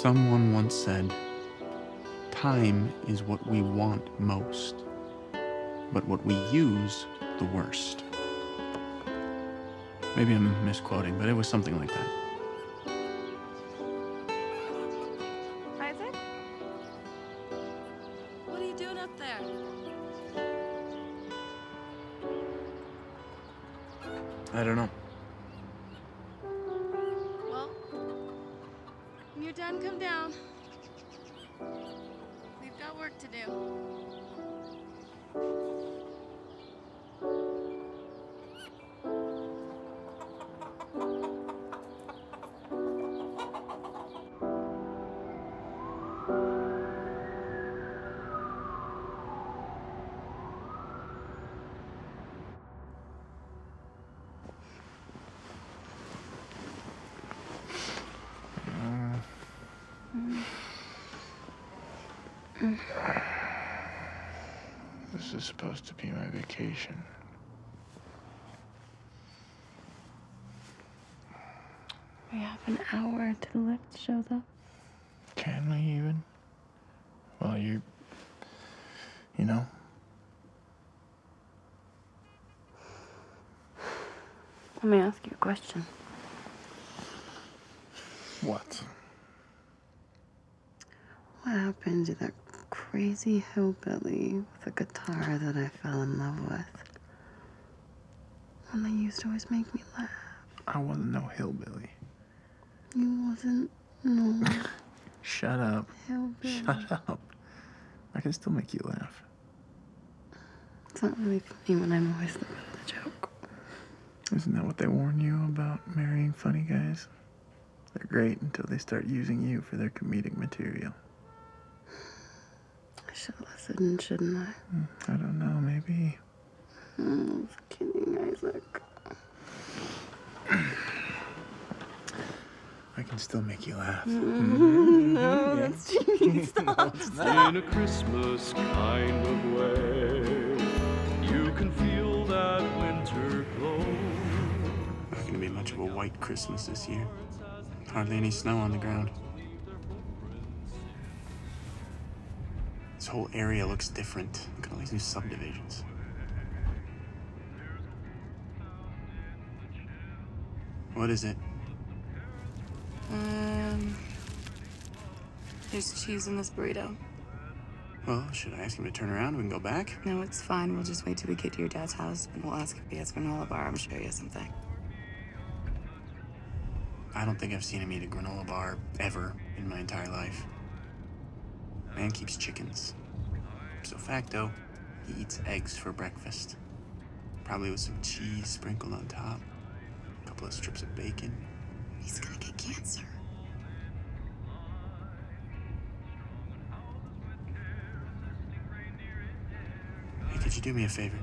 Someone once said, time is what we want most, but what we use the worst. Maybe I'm misquoting, but it was something like that. Isaac? What are you doing up there? I don't know. Well, when you're done, come down. We've got work to do. This is supposed to be my vacation. We have an hour till the lift shows up. Can we even? Well, you know. Let me ask you a question. What? What happened to that crazy hillbilly with a guitar that I fell in love with? One that used to always make me laugh. I wasn't no hillbilly. You wasn't no Shut up. hillbilly. Shut up. I can still make you laugh. It's not really funny when I'm always the butt of the joke. Isn't that what they warn you about marrying funny guys? They're great until they start using you for their comedic material. I should listen, shouldn't I? I don't know, maybe. I was kidding, Isaac. I can still make you laugh. No, that's cheating. Stop. In a Christmas kind of way, you can feel that winter glow. Not gonna be much of a white Christmas this year. Hardly any snow on the ground. This whole area looks different. Look at all these new subdivisions. What is it? There's cheese in this burrito. Well, should I ask him to turn around? We can go back. No, it's fine. We'll just wait till we get to your dad's house, and we'll ask if he has granola bar. I'm sure he has something. I don't think I've seen him eat a granola bar ever in my entire life. Man keeps chickens. So facto, he eats eggs for breakfast. Probably with some cheese sprinkled on top. A couple of strips of bacon. He's gonna get cancer. Hey, could you do me a favor?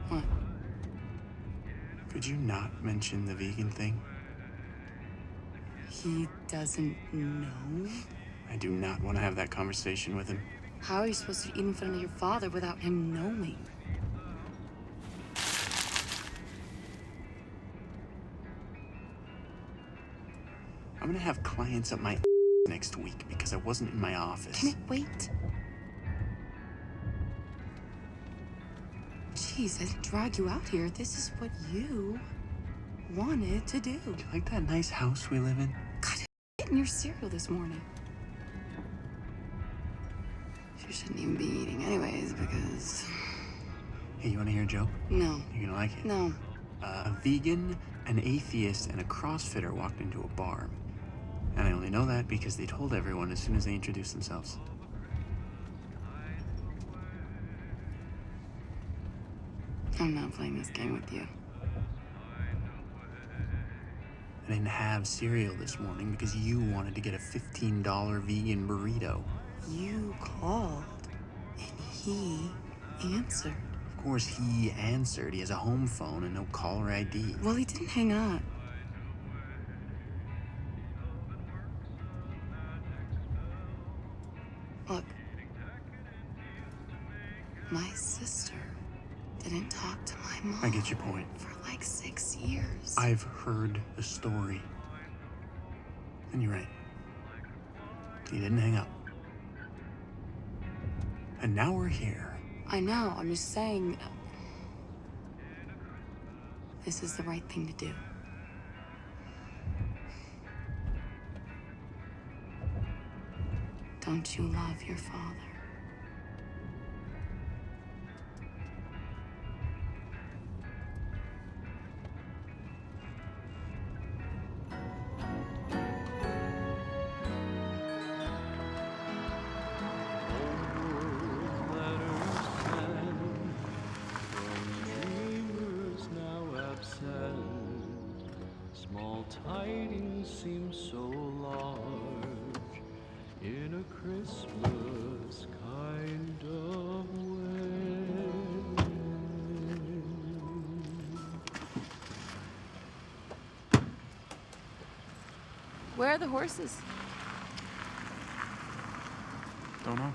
What? Could you not mention the vegan thing? He doesn't know? I do not want to have that conversation with him. How are you supposed to eat in front of your father without him knowing? I'm gonna have clients up my next week because I wasn't in my office. Can it wait? Jeez, I didn't drag you out here. This is what you wanted to do. Do you like that nice house we live in? God, getting your cereal this morning. You shouldn't even be eating anyways, because... Hey, you wanna hear a joke? No. You're gonna like it. No. A vegan, an atheist, and a CrossFitter walked into a bar. And I only know that because they told everyone as soon as they introduced themselves. I'm not playing this game with you. I didn't have cereal this morning because you wanted to get a $15 vegan burrito. You called, and he answered. Of course, he answered. He has a home phone and no caller ID. Well, he didn't hang up. Look, my sister didn't talk to my mom I get your point. for like 6 years. I've heard the story. And you're right. He didn't hang up. And now we're here. I know, I'm just saying. This is the right thing to do. Don't you love your father? Small tidings seem so large in a Christmas kind of way. Where are the horses? Don't know.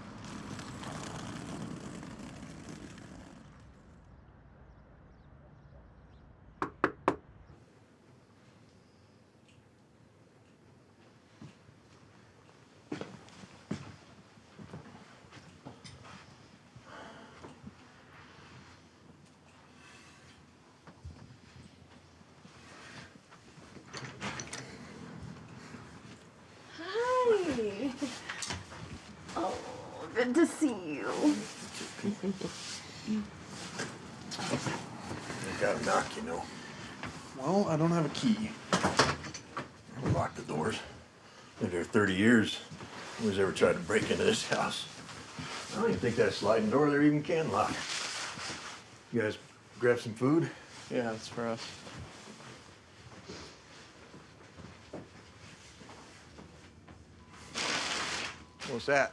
Hi. Oh, good to see you. I gotta knock, you know. Well, I don't have a key. I lock the doors. Been there 30 years. Who's ever tried to break into this house? I don't even think that sliding door there even can lock. You guys grab some food? Yeah, it's for us. What's that?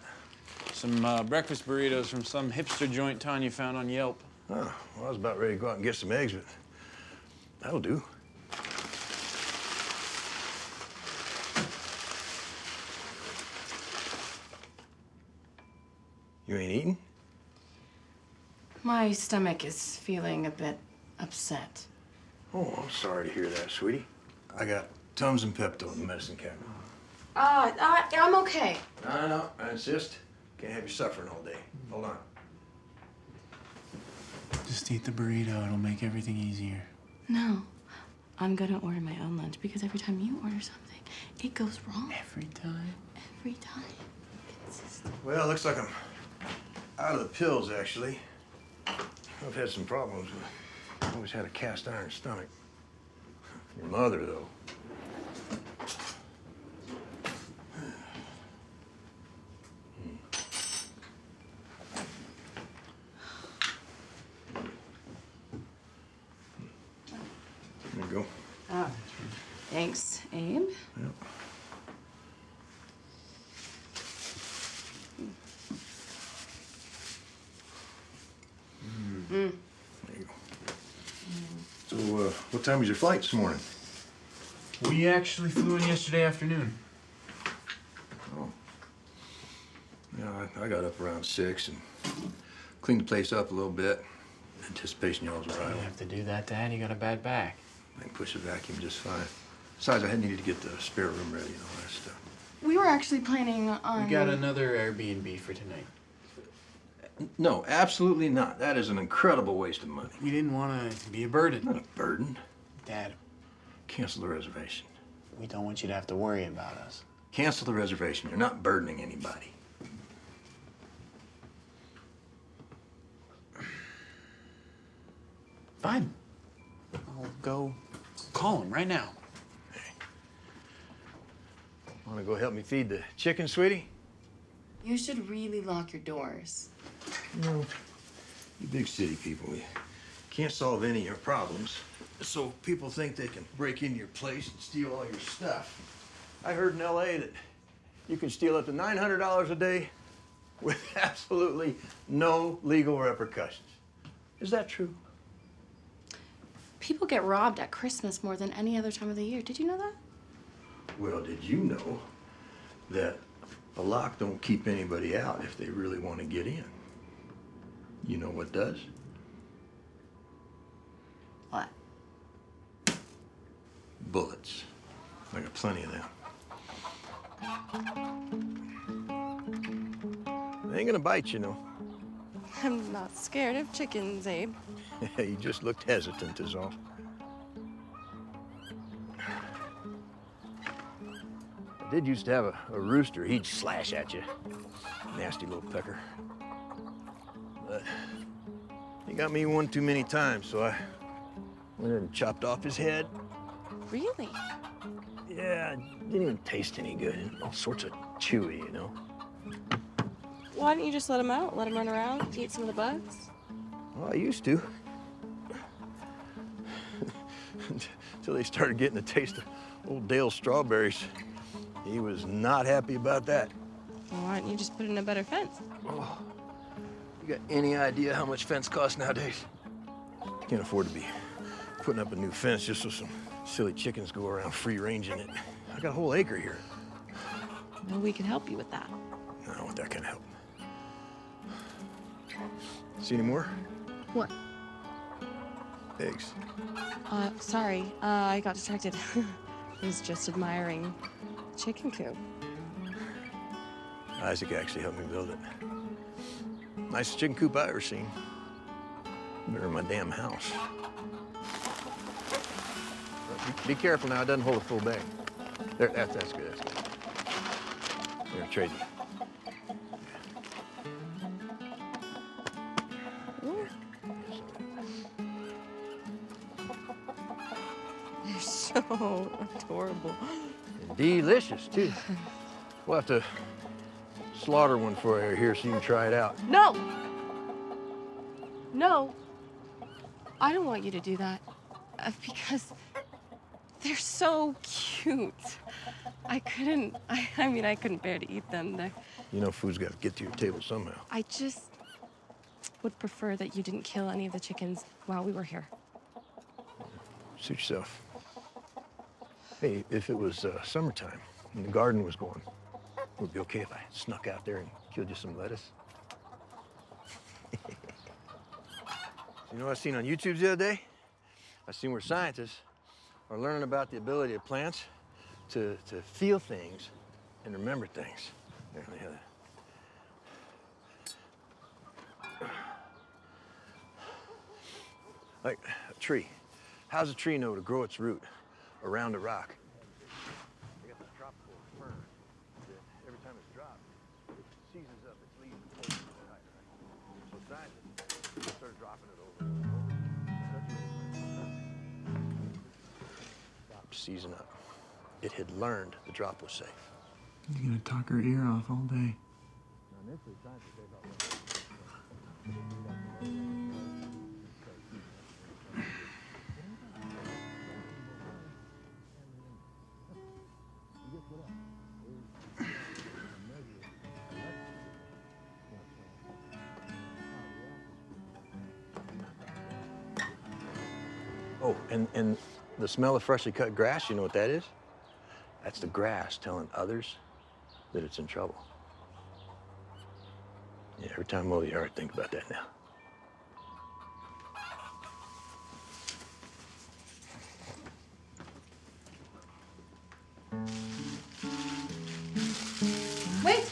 Some breakfast burritos from some hipster joint Tanya found on Yelp. Oh, well, I was about ready to go out and get some eggs, but that'll do. You ain't eating? My stomach is feeling a bit upset. Oh, I'm sorry to hear that, sweetie. I got Tums and Pepto in the medicine cabinet. I'm okay. No, I insist. Can't have you suffering all day. Hold on. Just eat the burrito. It'll make everything easier. No, I'm gonna order my own lunch because every time you order something, it goes wrong. Every time? Every time. Consistent. Well, looks like I'm out of the pills, actually. I've had some problems. I've always had a cast iron stomach. Your mother, though. There you go. Oh, thanks, Abe. Yep. There you go. So, what time was your flight this morning? We actually flew in yesterday afternoon. Oh. Yeah, I got up around 6 and cleaned the place up a little bit. In anticipation y'all's You arrival. have to do that, Dad. You got a bad back. I can push the vacuum just fine. Besides, I had needed to get the spare room ready and all that stuff. We were actually planning on. We got another Airbnb for tonight. No, absolutely not. That is an incredible waste of money. We didn't want to be a burden. Not a burden. Dad, Cancel the reservation. we don't want you to have to worry about us. Cancel the reservation. You're not burdening anybody. Fine. I'll go call him right now. Want to go help me feed the chicken, sweetie? You should really lock your doors. No. You big city people, you can't solve any of your problems. So people think they can break into your place and steal all your stuff. I heard in L.A. that you can steal up to $900 a day with absolutely no legal repercussions. Is that true? People get robbed at Christmas more than any other time of the year. Did you know that? Well, did you know that a lock don't keep anybody out if they really want to get in? You know what does? What? Bullets. I got plenty of them. They ain't gonna bite you, no. I'm not scared of chickens, Abe. You just looked hesitant is all. I did used to have a rooster. He'd slash at you. Nasty little pecker. But he got me one too many times, so I went and chopped off his head. Really? Yeah, it didn't even taste any good. And all sorts of chewy, you know. Why don't you just let him out? Let him run around, eat some of the bugs? Well, I used to. Until they started getting a taste of old Dale's strawberries. He was not happy about that. Well, why don't you just put in a better fence? Oh, you got any idea how much fence costs nowadays? Can't afford to be putting up a new fence just so some silly chickens go around free ranging it. I got a whole acre here. Well, we can help you with that. No, I don't want that kind of help. See any more? What? Eggs. Sorry, I got distracted. I was just admiring the chicken coop. Isaac actually helped me build it. Nicest chicken coop I ever seen. Better than my damn house. Be careful now, it doesn't hold a full bag. There, that's good, that's good. Here, trade you. They're so adorable. Delicious, too. We'll have to slaughter one for you here so you can try it out. No! No. I don't want you to do that. Because they're so cute. I couldn't bear to eat them. You know food's got to get to your table somehow. I just would prefer that you didn't kill any of the chickens while we were here. Suit yourself. Hey, if it was summertime and the garden was going, would it be okay if I snuck out there and killed you some lettuce? You know what I seen on YouTube the other day? I seen where scientists are learning about the ability of plants to feel things and remember things. There, let me hear that. Like a tree. How's a tree know to grow its root around a rock? They got this tropical fern that every time it's dropped, it seizes up its leaves and pulls it tight, right? So scientists start dropping it over and over. Stopped seizing up. It had learned the drop was safe. You're gonna talk her ear off all day. Initially, scientists they thought, oh, and the smell of freshly cut grass, you know what that is? That's the grass telling others that it's in trouble. Yeah, every time I mow the yard, think about that now. Wait!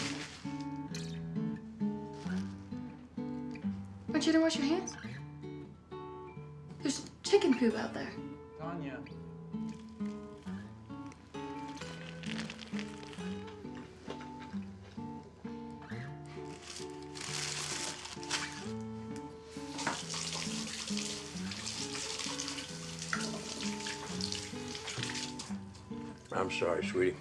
Aren't you gonna wash your hands? There's chicken poop out there. Tanya. I'm sorry, sweetie.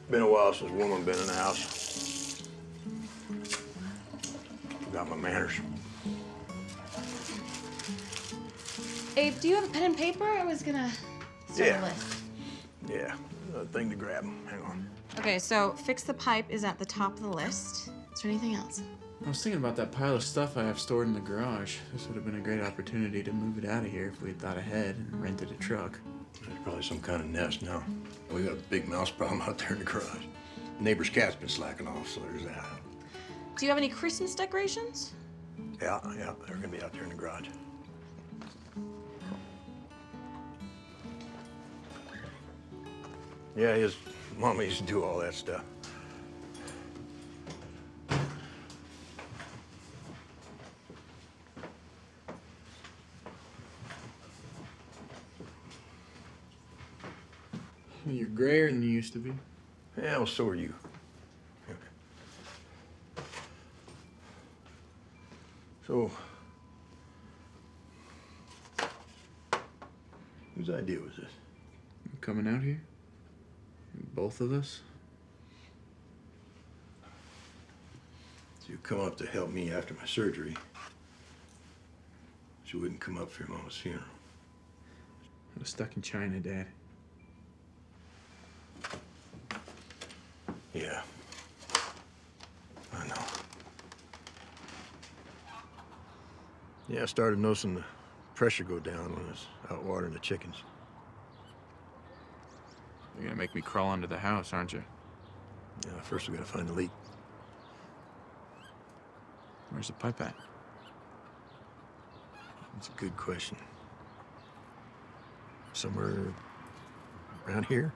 Been a while since woman been in the house. Forgot my manners. Abe, do you have a pen and paper? I was gonna start Yeah. a list. Yeah, another thing to grab. Hang on. Okay, so fix the pipe is at the top of the list. Is there anything else? I was thinking about that pile of stuff I have stored in the garage. This would have been a great opportunity to move it out of here if we'd thought ahead and rented a truck. There's probably some kind of nest now. We got a big mouse problem out there in the garage. Neighbor's cat's been slacking off, so there's that. Do you have any Christmas decorations? Yeah, they're gonna be out there in the garage. Yeah, his mama used to do all that stuff. You're grayer than you used to be. Yeah, well, so are you. So, whose idea was this? You coming out here? Both of us? So you come up to help me after my surgery. She wouldn't come up for your mama's funeral. I was stuck in China, Dad. Yeah. I know. Yeah, I started noticing the pressure go down when I was out watering the chickens. You're gonna make me crawl under the house, aren't you? Yeah, first we gotta find the leak. Where's the pipe at? That's a good question. Somewhere around here?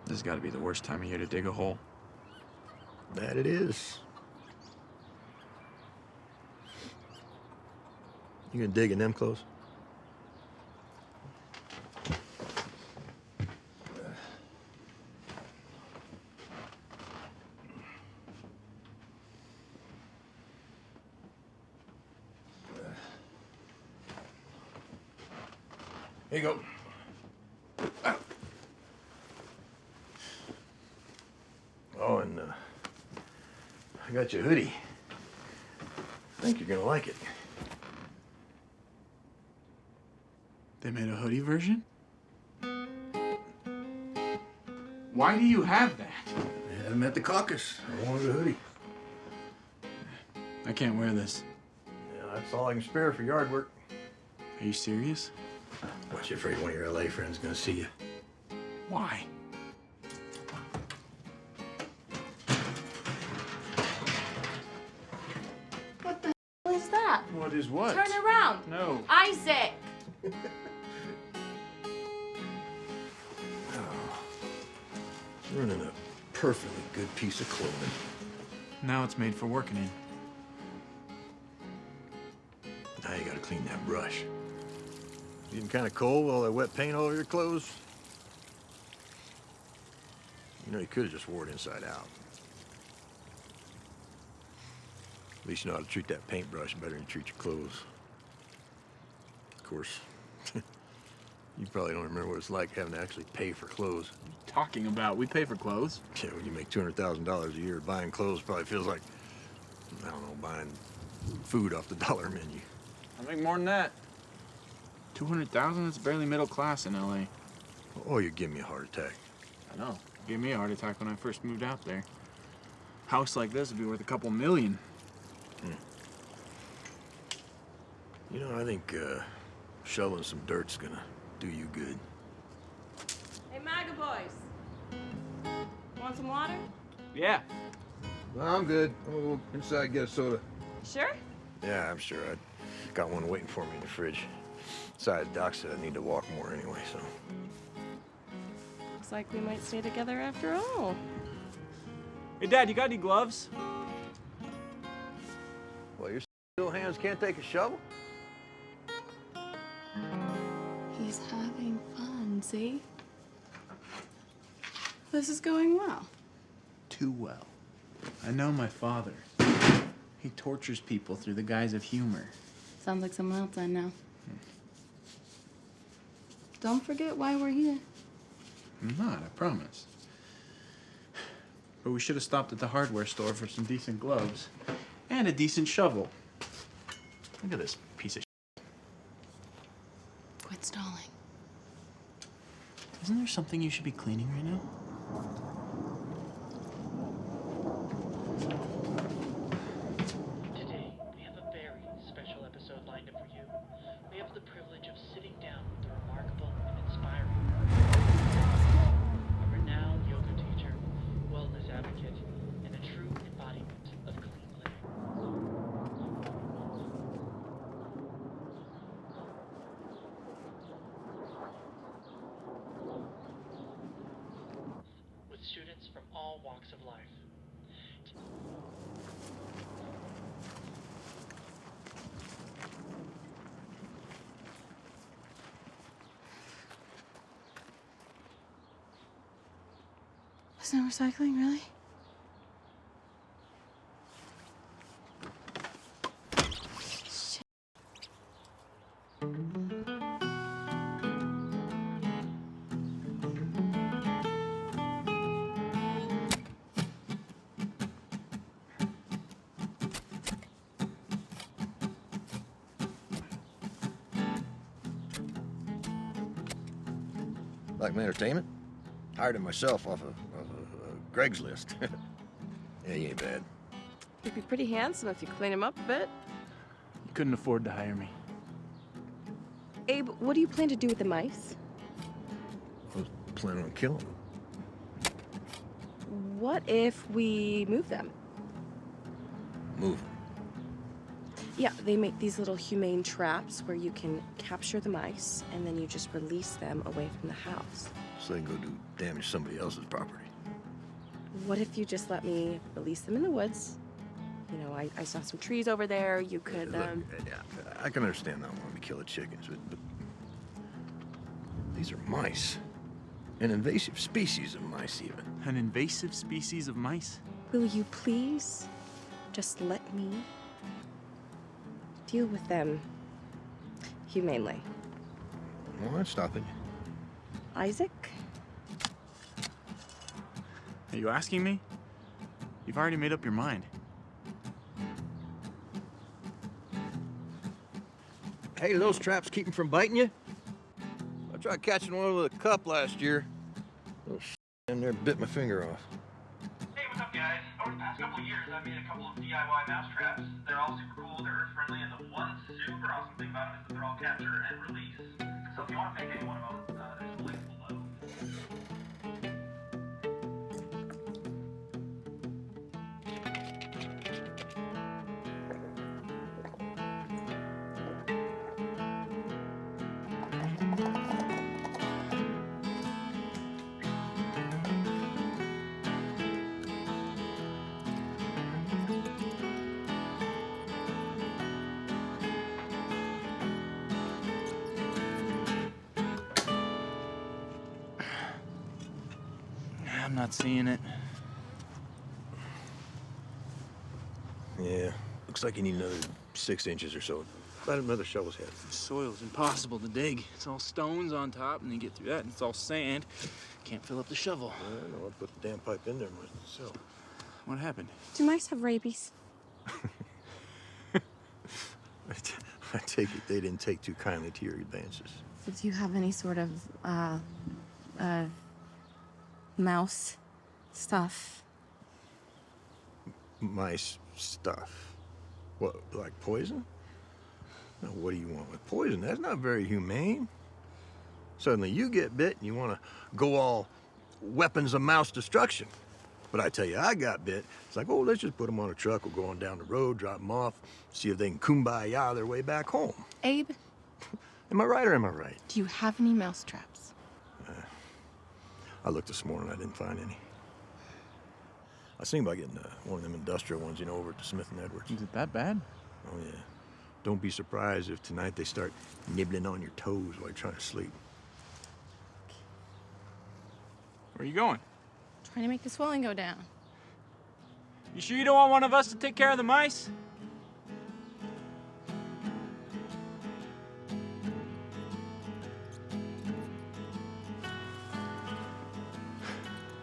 This has got to be the worst time of year to dig a hole. That it is. You gonna dig in them clothes? Here you go. Oh, and I got you a hoodie. I think you're gonna like it. They made a hoodie version? Why do you have that? I had him at the caucus. I wanted a hoodie. I can't wear this. Yeah, that's all I can spare for yard work. Are you serious? What, you afraid one of your LA friends is gonna see you? Why? What the hell is that? What is what? Turn around. No. Isaac! Running a perfectly good piece of clothing. Now it's made for working in. Now you gotta clean that brush. Getting kind of cold with all that wet paint all over your clothes? You know, you could have just wore it inside out. At least you know how to treat that paintbrush better than you treat your clothes. Of course, you probably don't remember what it's like having to actually pay for clothes. Talking about, we pay for clothes. Yeah, when you make $200,000 a year, buying clothes probably feels like, I don't know, buying food off the dollar menu. I make more than that. 200,000? That's barely middle class in LA. Oh, you're giving me a heart attack. I know. Gave me a heart attack when I first moved out there. House like this would be worth a couple million. You know, I think shoveling some dirt's gonna do you good. Hey, MAGA boys. Want some water? Yeah. No, I'm good. I'm gonna go inside and get a soda. Sure? Yeah, I'm sure. I got one waiting for me in the fridge. Besides, Doc said I need to walk more anyway, so. Looks like we might stay together after all. Hey, Dad, you got any gloves? Well, your little hands can't take a shovel? He's having fun, see? This is going well. Too well. I know my father. He tortures people through the guise of humor. Sounds like someone else I know. Don't forget why we're here. I'm not, I promise. But we should have stopped at the hardware store for some decent gloves and a decent shovel. Look at this piece of shit. Quit stalling. Isn't there something you should be cleaning right now? Today, we have a very special episode lined up for you. We have the privilege of sitting down with the remarkable and inspiring a renowned yoga teacher, wellness advocate, and a true embodiment of clean living. With students from all walks of life. no recycling, really? Shit. Like my entertainment? Hired him myself off of Greg's list. Yeah, he ain't bad. He'd be pretty handsome if you clean him up a bit. You couldn't afford to hire me. Abe, what do you plan to do with the mice? I was planning on killing him. What if we move them? Move him. Yeah, they make these little humane traps where you can capture the mice and then you just release them away from the house. So they can go do damage to somebody else's property. What if you just let me release them in the woods? You know, I saw some trees over there. You could, Look, yeah, I can understand not wanting to kill the chickens, but these are mice. An invasive species of mice, even. An invasive species of mice? Will you please just let me deal with them humanely? Well, I'm stopping you. Isaac? Are you asking me? You've already made up your mind. Hey, do those traps keep them from biting you? I tried catching one with a cup last year. Little in there bit my finger off. Hey, what's up, guys? Over the past couple of years, I've made a couple of DIY mouse traps. They're all super cool, they're earth friendly, and the one super awesome thing about them is that they're all capture and release. So if you want to make any one of them, there's a link below. I'm not seeing it. Yeah, looks like you need another 6 inches or so. About another shovel's head. The soil's impossible to dig. It's all stones on top, and you get through that, and it's all sand. Can't fill up the shovel. I know, I put the damn pipe in there myself. What happened? Do mice have rabies? I take it they didn't take too kindly to your advances. Do you have any sort of, mouse stuff? Mice stuff. What, like poison? Now, what do you want with poison? That's not very humane. Suddenly you get bit and you want to go all weapons of mouse destruction. But I tell you, I got bit. It's like, oh, let's just put them on a truck. We'll go on down the road, drop them off, see if they can kumbaya their way back home. Abe, Am I right or am I right? do you have any mouse traps? I looked this morning, I didn't find any. I was thinking about getting one of them industrial ones, you know, over at the Smith & Edwards. Is it that bad? Oh, yeah. Don't be surprised if tonight they start nibbling on your toes while you're trying to sleep. Where are you going? Trying to make the swelling go down. You sure you don't want one of us to take care of the mice?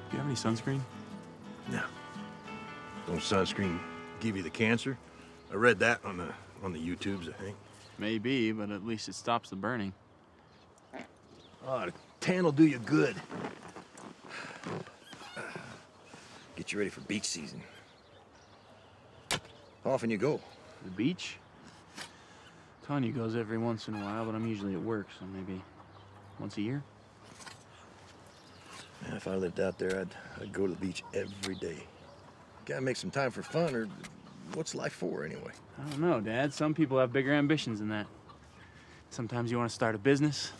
Do you have any sunscreen? No. Don't sunscreen give you the cancer? I read that on the YouTubes, I think. Maybe, but at least it stops the burning. Oh, the tan will do you good. Get you ready for beach season. How often you go? The beach? Tanya goes every once in a while, but I'm usually at work, so maybe once a year. Man, if I lived out there, I'd go to the beach every day. Gotta make some time for fun, or what's life for anyway? I don't know, Dad. Some people have bigger ambitions than that. Sometimes you want to start a business,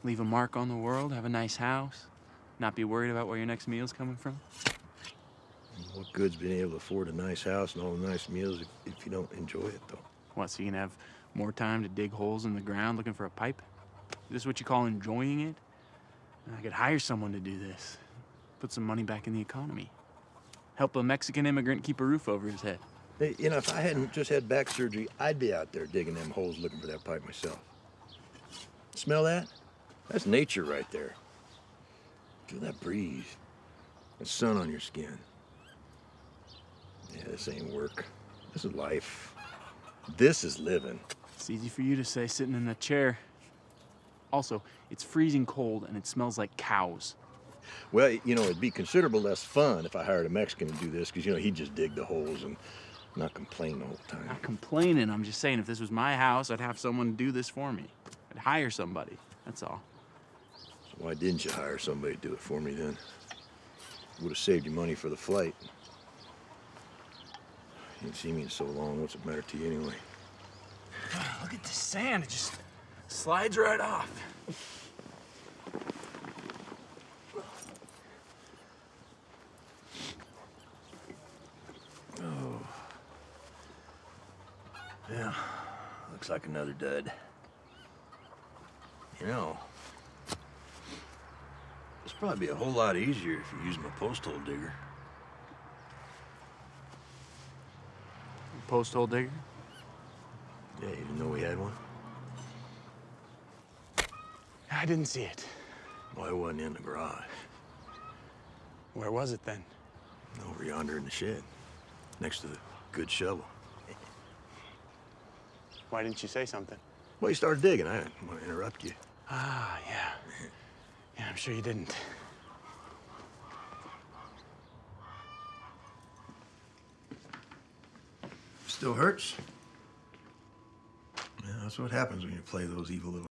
leave a mark on the world, have a nice house, not be worried about where your next meal's coming from. What good's being able to afford a nice house and all the nice meals if you don't enjoy it, though? What, so you can have more time to dig holes in the ground looking for a pipe? Is this what you call enjoying it? I could hire someone to do this. Put some money back in the economy. Help a Mexican immigrant keep a roof over his head. Hey, you know, if I hadn't just had back surgery, I'd be out there digging them holes looking for that pipe myself. Smell that? That's nature right there. Feel that breeze. The sun on your skin. Yeah, this ain't work. This is life. This is living. It's easy for you to say sitting in that chair. Also, it's freezing cold and it smells like cows. Well, you know, it'd be considerable less fun if I hired a Mexican to do this, because, you know, he'd just dig the holes and not complain the whole time. Not complaining, I'm just saying if this was my house, I'd have someone do this for me. I'd hire somebody, that's all. So why didn't you hire somebody to do it for me then? Would have saved you money for the flight. You ain't seen me in so long, what's it matter to you anyway? Look at the sand, it just slides right off. Oh. Yeah, looks like another dud. You know, this probably be a whole lot easier if you used my post hole digger. Post hole digger? Yeah, you didn't know we had one? I didn't see it. Well, it wasn't in the garage. Where was it then? Over yonder in the shed, next to the good shovel. Why didn't you say something? Well, you started digging. I didn't want to interrupt you. Ah, yeah. Yeah, I'm sure you didn't. Still hurts? Yeah, that's what happens when you play those evil little...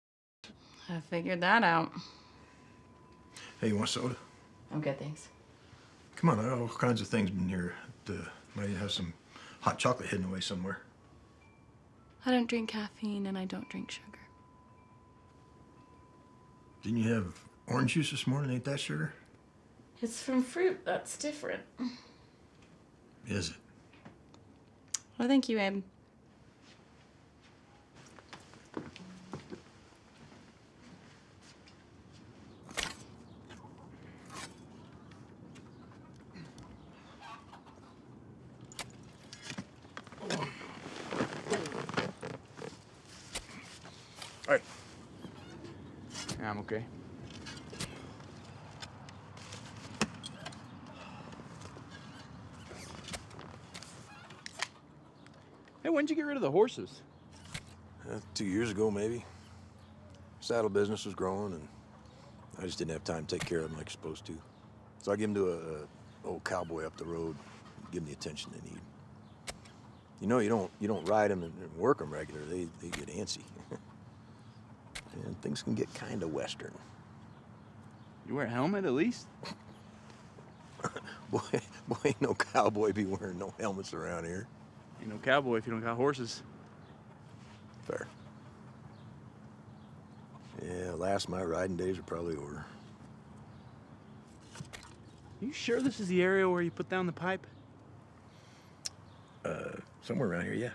I figured that out. Hey, you want soda? I'm good, thanks. Come on, I got all kinds of things in here. Might have some hot chocolate hidden away somewhere. I don't drink caffeine and I don't drink sugar. Didn't you have orange juice this morning? Ain't that sugar? It's from fruit. That's different. Is it? Well, thank you, Abe. All right. Yeah, I'm okay. Hey, when'd you get rid of the horses? 2 years ago, maybe. Saddle business was growing, and I just didn't have time to take care of them like you're supposed to. So I give them to a old cowboy up the road, give them the attention they need. You know, you don't ride them and work them regular. They get antsy. And things can get kind of Western. You wear a helmet at least? Boy, ain't no cowboy be wearing no helmets around here. Ain't no cowboy if you don't got horses. Fair. Yeah, last my riding days are probably over. You sure this is the area where you put down the pipe? Somewhere around here, yeah.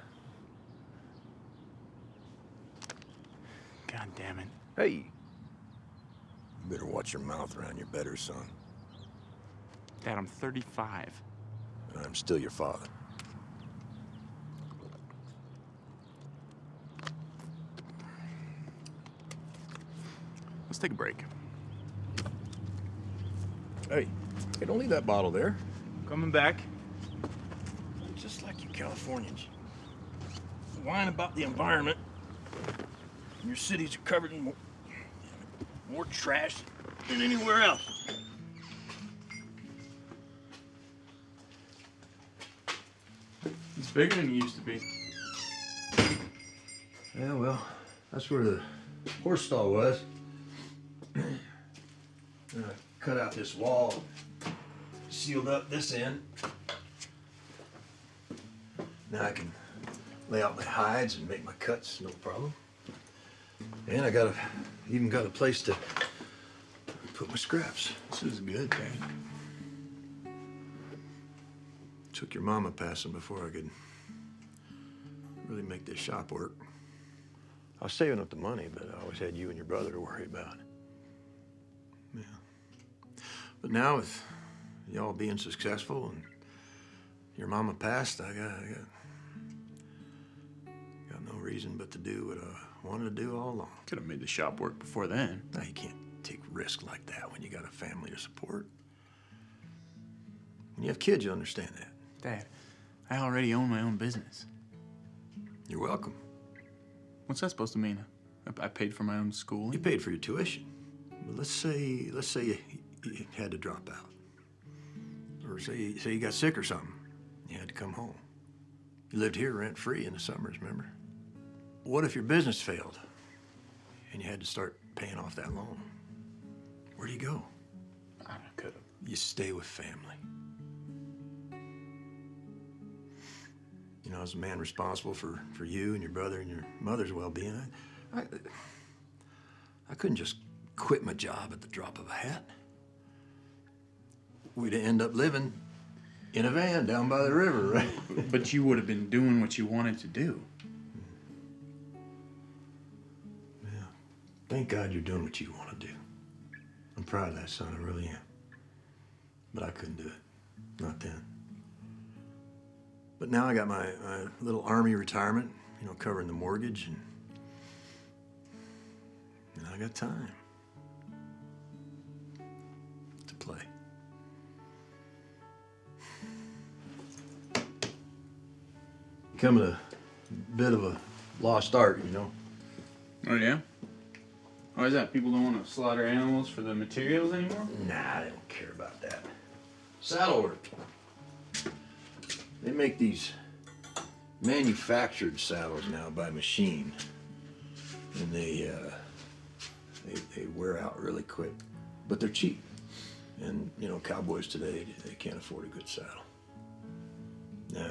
God damn it. Hey, you better watch your mouth around your betters, son. Dad, I'm 35. And I'm still your father. Let's take a break. Hey, don't leave that bottle there. Coming back. Just like you Californians. Whine about the environment. And your cities are covered in more trash than anywhere else. It's bigger than it used to be. Yeah, well, that's where the horse stall was. And I cut out this wall, sealed up this end. Now I can lay out my hides and make my cuts, no problem. And I even got a place to put my scraps. This is good, Dad. Took your mama passing before I could really make this shop work. I was saving up the money, but I always had you and your brother to worry about. Yeah. But now with y'all being successful and your mama passed, I got no reason but to do what I wanted to do all along. Could have made the shop work before then. Now, you can't take risks like that when you got a family to support. When you have kids, you understand that. Dad, I already own my own business. You're welcome. What's that supposed to mean? I paid for my own schooling? You paid for your tuition. But let's say you had to drop out. Or say you got sick or something. You had to come home. You lived here rent-free in the summers, remember? What if your business failed and you had to start paying off that loan? Where do you go? I could have. You stay with family. You know, as a man responsible for you and your brother and your mother's well-being, I couldn't just quit my job at the drop of a hat. We'd end up living in a van down by the river, right? But you would have been doing what you wanted to do. Yeah. Thank God you're doing what you want to do. I'm proud of that, son. I really am. But I couldn't do it. Not then. But now I got my little Army retirement, you know, covering the mortgage, and I got time to play. Becoming a bit of a lost art, you know. Oh, yeah? Why is that? People don't want to slaughter animals for the materials anymore? Nah, they don't care about that. Saddle work. They make these manufactured saddles now by machine, and they wear out really quick, but they're cheap. And you know, cowboys today, they can't afford a good saddle.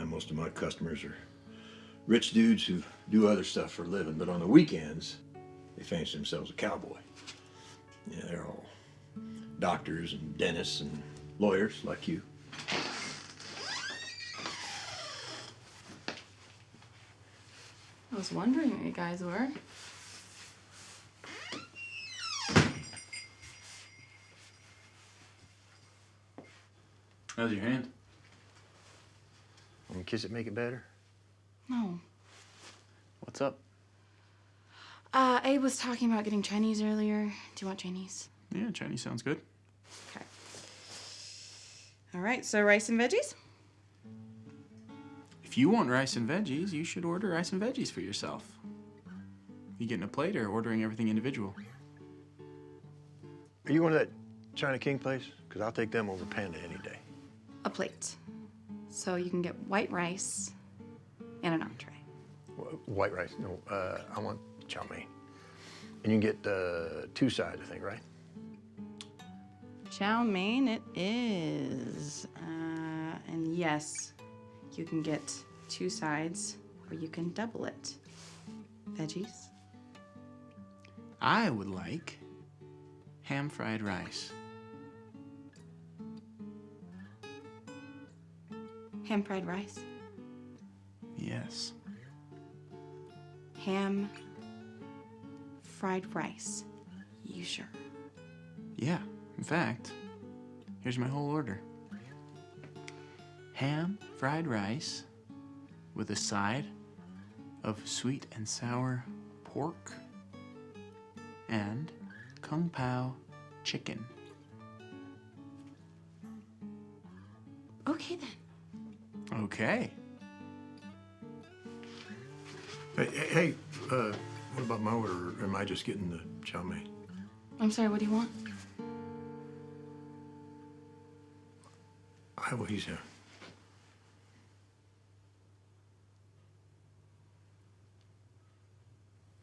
Most of my customers are rich dudes who do other stuff for a living, but on the weekends, they fancy themselves a cowboy. Yeah, they're all doctors and dentists and lawyers like you. I was wondering what you guys were. How's your hand? Want me to kiss it, make it better? No. What's up? Abe was talking about getting Chinese earlier. Do you want Chinese? Yeah, Chinese sounds good. Okay. All right, so rice and veggies? If you want rice and veggies, you should order rice and veggies for yourself. You getting a plate or ordering everything individual? Are you going to that China King place? Because I'll take them over Panda any day. A plate. So you can get white rice and an entree. White rice. No, I want chow mein. And you can get 2 sides, I think, right? Chow mein it is. And yes, you can get 2 sides or you can double it. Veggies? I would like ham fried rice. Ham fried rice? Yes. Ham fried rice. You sure? Yeah. In fact, here's my whole order. Ham fried rice with a side of sweet and sour pork and kung pao chicken. Okay then. Okay. Hey, what about my order? Or am I just getting the chow mein? I'm sorry, what do you want? Well, he's here.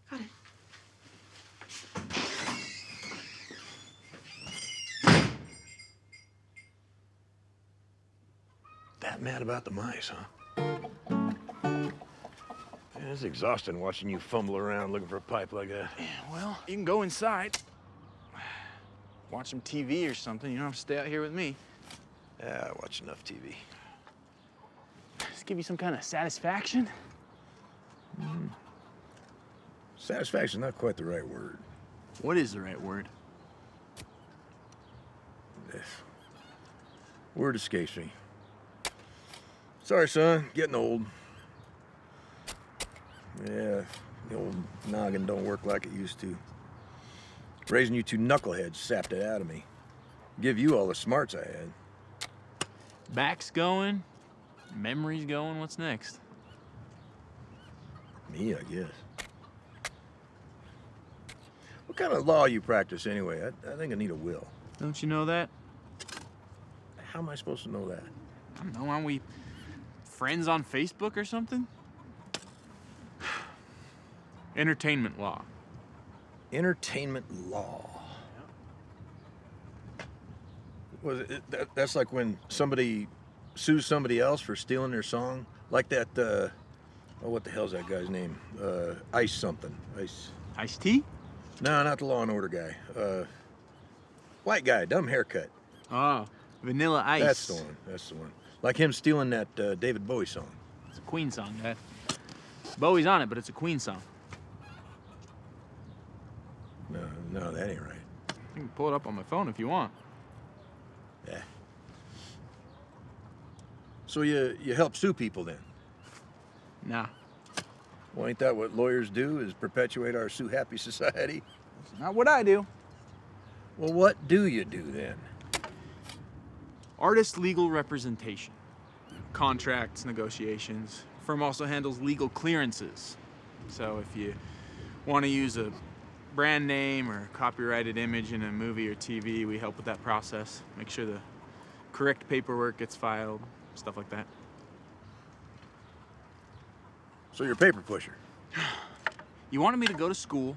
Got it. That mad about the mice, huh? Man, it's exhausting watching you fumble around looking for a pipe like that. Yeah, well, you can go inside. Watch some TV or something. You don't have to stay out here with me. Yeah, I watch enough TV. Just give you some kind of satisfaction. Satisfaction's not quite the right word. What is the right word? Word escapes me. Sorry, son. Getting old. Yeah, the old noggin don't work like it used to. Raising you two knuckleheads sapped it out of me. Give you all the smarts I had. Back's going, memory's going. What's next? Me, I guess. What kind of law you practice anyway? I think I need a will. Don't you know that? How am I supposed to know that? I don't know. Aren't we friends on Facebook or something? Entertainment law. Entertainment law. Was it, that's like when somebody sues somebody else for stealing their song? Like that, oh, what the hell's that guy's name? Ice something. Ice-T? No, not the Law and Order guy. White guy, dumb haircut. Oh, Vanilla Ice. That's the one, that's the one. Like him stealing that David Bowie song. It's a Queen song, Dad. Bowie's on it, but it's a Queen song. No, that ain't right. I can pull it up on my phone if you want. Yeah. So you help sue people then? Nah. Well, ain't that what lawyers do, is perpetuate our sue-happy society? That's not what I do. Well, what do you do then? Artist legal representation. Contracts, negotiations. Firm also handles legal clearances. So if you want to use a brand name or copyrighted image in a movie or TV, we help with that process. Make sure the correct paperwork gets filed, stuff like that. So you're a paper pusher? You wanted me to go to school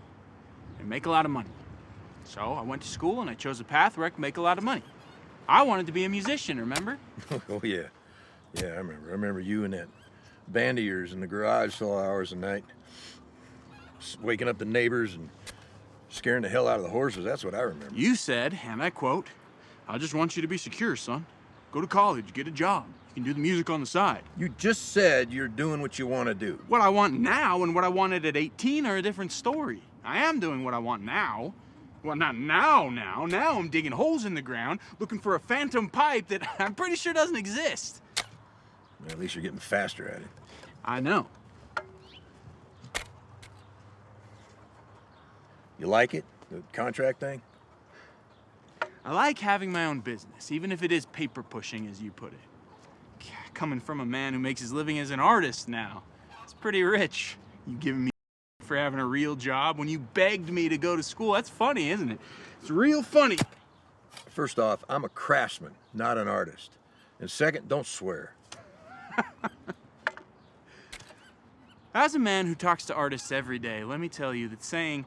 and make a lot of money. So I went to school and I chose a path where I could make a lot of money. I wanted to be a musician, remember? Oh, yeah. Yeah, I remember you and that band of yours in the garage till hours a night. Waking up the neighbors and scaring the hell out of the horses. That's what I remember. You said, and I quote, "I just want you to be secure, son. Go to college, get a job. You can do the music on the side." You just said you're doing what you want to do. What I want now and what I wanted at 18 are a different story. I am doing what I want now. Well, not now. Now I'm digging holes in the ground, looking for a phantom pipe that I'm pretty sure doesn't exist. Well, at least you're getting faster at it. I know. You like it? The contract thing? I like having my own business, even if it is paper pushing, as you put it. Coming from a man who makes his living as an artist now, it's pretty rich. You giving me for having a real job when you begged me to go to school. That's funny, isn't it? It's real funny. First off, I'm a craftsman, not an artist. And second, don't swear. As a man who talks to artists every day, let me tell you that saying,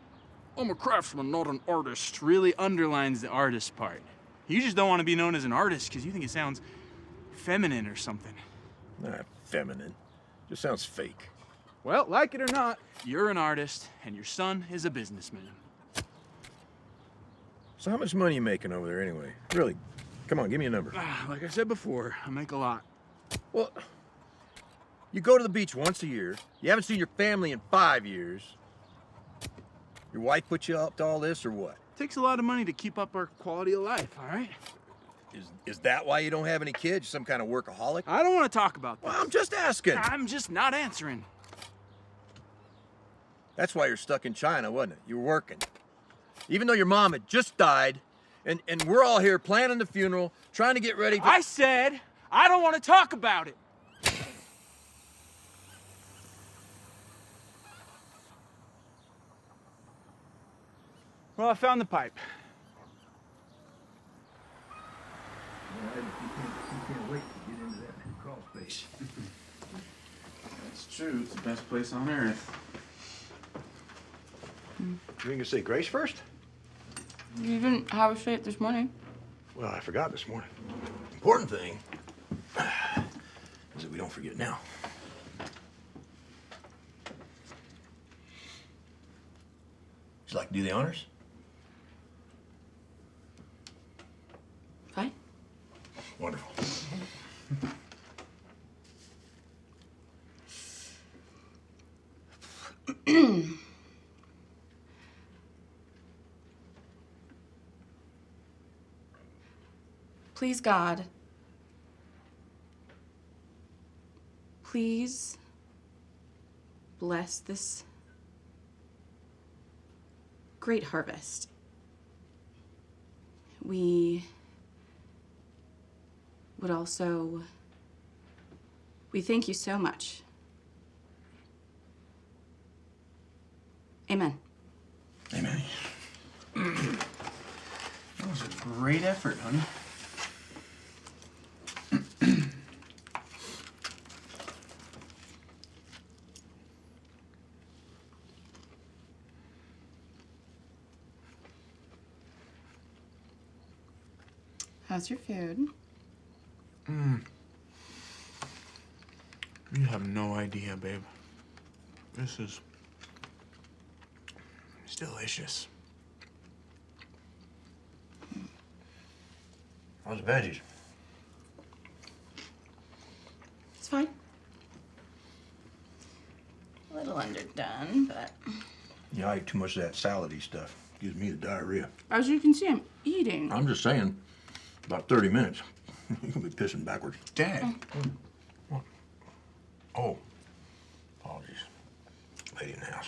"I'm a craftsman, not an artist," really underlines the artist part. You just don't want to be known as an artist because you think it sounds feminine or something. Not feminine. Just sounds fake. Well, like it or not, you're an artist and your son is a businessman. So how much money you making over there anyway? Really? Come on, give me a number. Like I said before, I make a lot. Well, you go to the beach once a year. You haven't seen your family in 5 years. Your wife put you up to all this or what? Takes a lot of money to keep up our quality of life, all right? Is that why you don't have any kids? You're some kind of workaholic? I don't want to talk about that. Well, I'm just asking. I'm just not answering. That's why you're stuck in China, wasn't it? You were working. Even though your mom had just died, and we're all here planning the funeral, trying to get ready to... I said I don't want to talk about it. Well, I found the pipe. You can't wait to get into that crawl space. That's true. It's the best place on earth. You gonna say grace first? You didn't have a shave this morning. Well, I forgot this morning. Important thing is that we don't forget now. Would you like to do the honors? Fine. Wonderful. Please, God, please bless this great harvest. We would also, we thank you so much. Amen. Amen. That was a great effort, honey. How's your food? You have no idea, babe. This is... it's delicious. How's the veggies? It's fine. A little underdone, but... Yeah, I ate too much of that salady stuff. Gives me the diarrhea. As you can see, I'm eating. I'm just saying, about 30 minutes, you're gonna be pissing backwards. Dad. What? Oh, apologies. Lady in the house.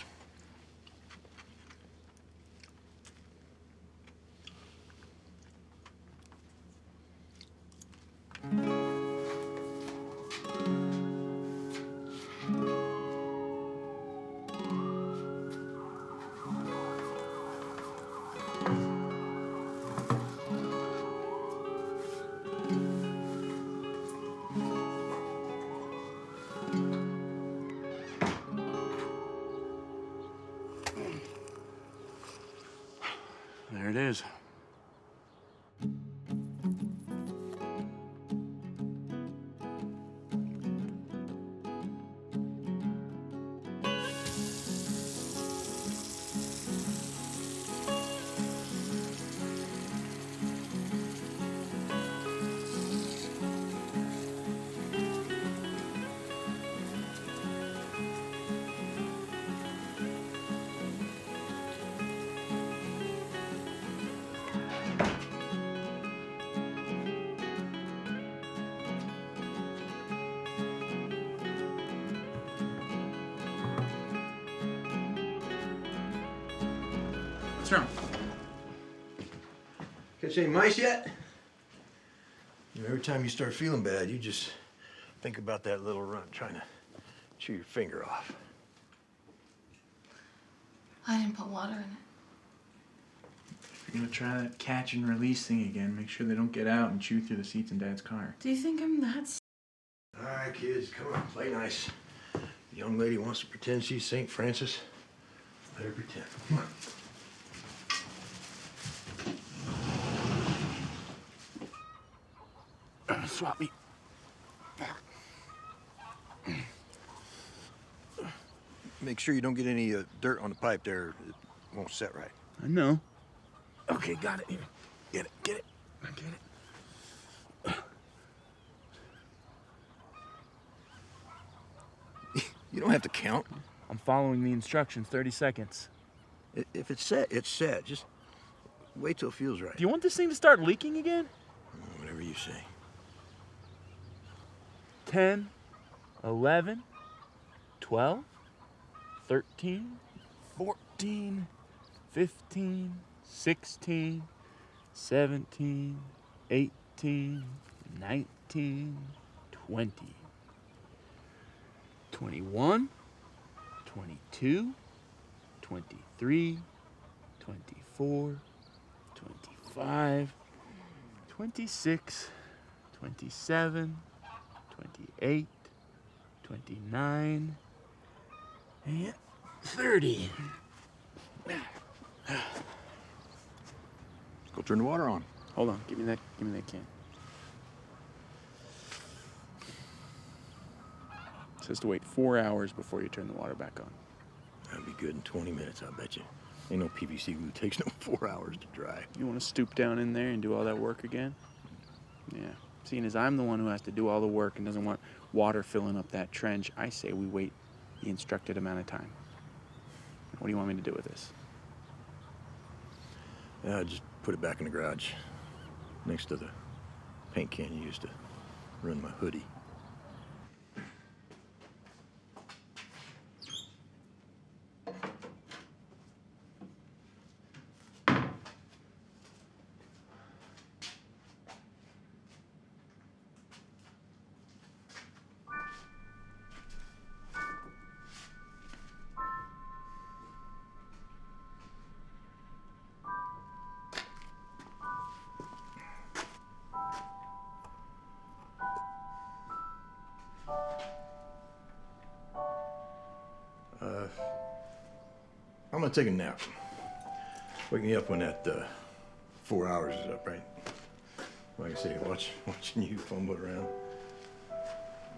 There it is. What's wrong? Catch any mice yet? You know, every time you start feeling bad, you just think about that little runt trying to chew your finger off. I didn't put water in it. If you're gonna try that catch and release thing again, make sure they don't get out and chew through the seats in Dad's car. Do you think I'm that All right, kids, come on, play nice. The young lady wants to pretend she's St. Francis. Let her pretend. Come on. Swap me. Make sure you don't get any dirt on the pipe there. It won't set right. I know. Okay, got it. Here. Get it, get it. Get it. You don't have to count. I'm following the instructions. 30 seconds. If it's set, it's set. Just wait till it feels right. Do you want this thing to start leaking again? Whatever you say. 10, 11, 12, 13, 14, 15, 16, 17, 18, 19, 20, 21, 22, 23, 24, 25, 26, 27, 28, 29, and 30. Let's go turn the water on. Hold on, give me that can. It says to wait 4 hours before you turn the water back on. That'll be good in 20 minutes, I bet you. Ain't no PVC glue takes no 4 hours to dry. You want to stoop down in there and do all that work again? Yeah. Seeing as I'm the one who has to do all the work and doesn't want water filling up that trench, I say we wait the instructed amount of time. What do you want me to do with this? Just put it back in the garage, next to the paint can you used to run my hoodie. I'm gonna take a nap. Wake me up when that 4 hours is up, right? Like I say, watching you fumble around.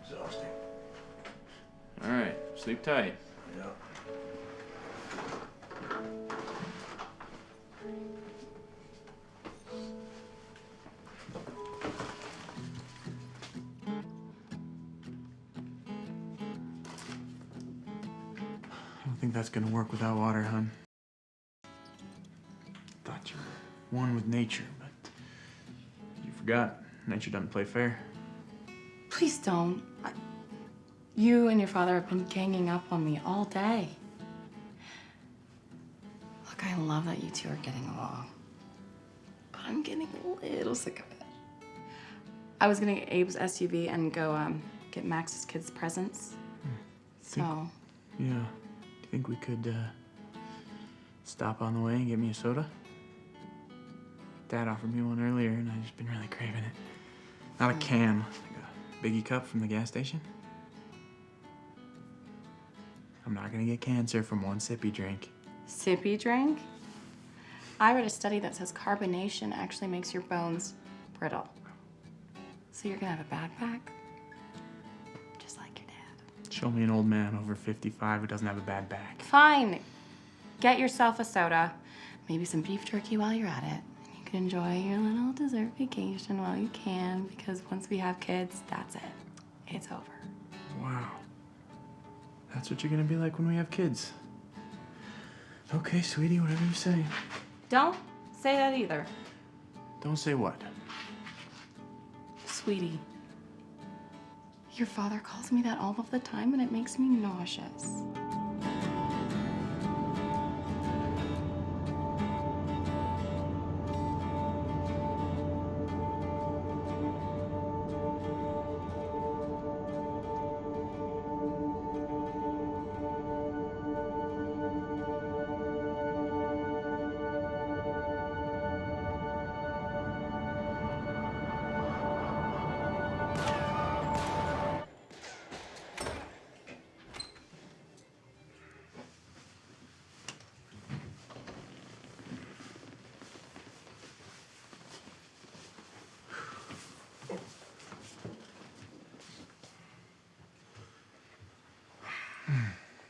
Exhausting. All right, sleep tight. Yeah. I don't think that's gonna work without water, hon. Thought you were one with nature, but you forgot. Nature doesn't play fair. Please don't. You and your father have been ganging up on me all day. Look, I love that you two are getting along, but I'm getting a little sick of it. I was gonna get Abe's SUV and go get Max's kids presents. So. Yeah. Do you think we could stop on the way and get me a soda? Dad offered me one earlier, and I've just been really craving it. Not a can, like a biggie cup from the gas station. I'm not gonna get cancer from one sippy drink. Sippy drink? I read a study that says carbonation actually makes your bones brittle. So you're gonna have a bad back? Just like your dad. Show me an old man over 55 who doesn't have a bad back. Fine. Get yourself a soda, maybe some beef jerky while you're at it. You can enjoy your little dessert vacation while you can, because once we have kids, that's it. It's over. Wow. That's what you're gonna be like when we have kids. Okay, sweetie, whatever you say. Don't say that either. Don't say what? Sweetie. Your father calls me that all of the time, and it makes me nauseous.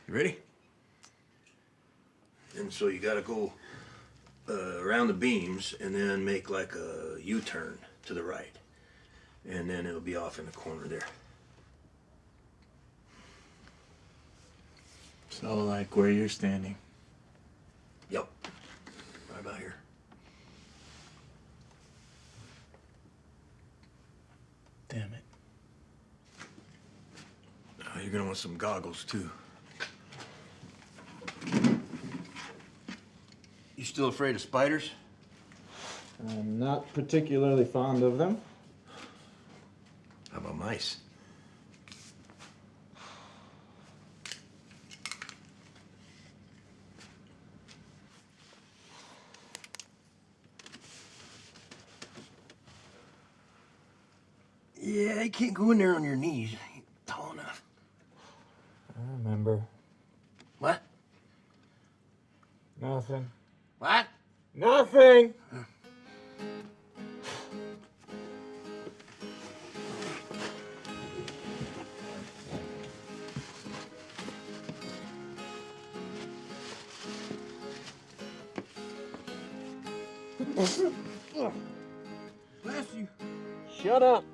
You ready? And so you gotta go around the beams and then make like a U-turn to the right. And then it'll be off in the corner there. So, like where you're standing. Yep. Right about here. Damn it. You're gonna want some goggles too. You still afraid of spiders? I'm not particularly fond of them. How about mice? Yeah, you can't go in there on your knees. You ain't tall enough. I remember. What? Nothing. What? Nothing! Bless you. Shut up.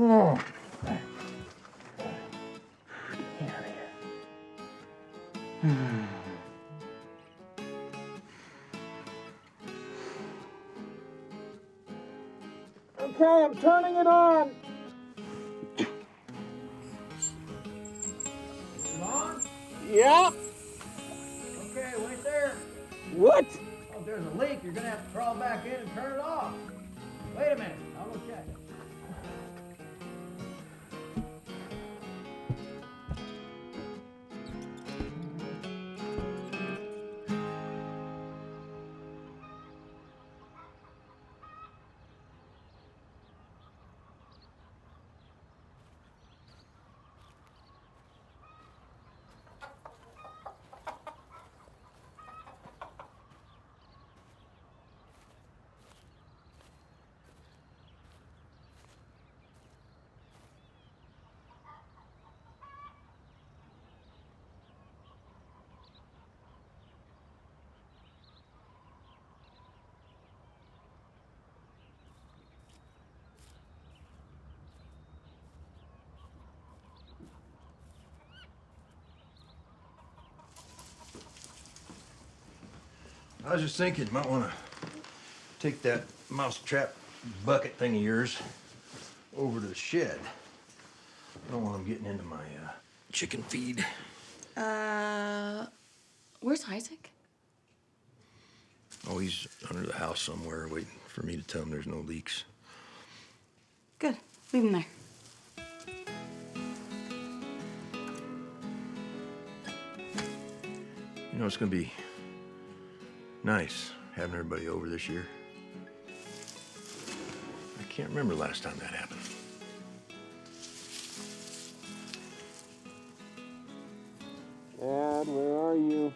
Okay, I'm turning it on. On? Yeah. Okay, wait there. What? Oh, if there's a leak, you're gonna have to crawl back in and turn it off. Wait a minute, I'll go check. I was just thinking, you might want to take that mousetrap bucket thing of yours over to the shed. I don't want them getting into my chicken feed. Where's Isaac? Oh, he's under the house somewhere waiting for me to tell him there's no leaks. Good. Leave him there. You know, it's gonna be nice having everybody over this year. I can't remember the last time that happened. Dad, where are you?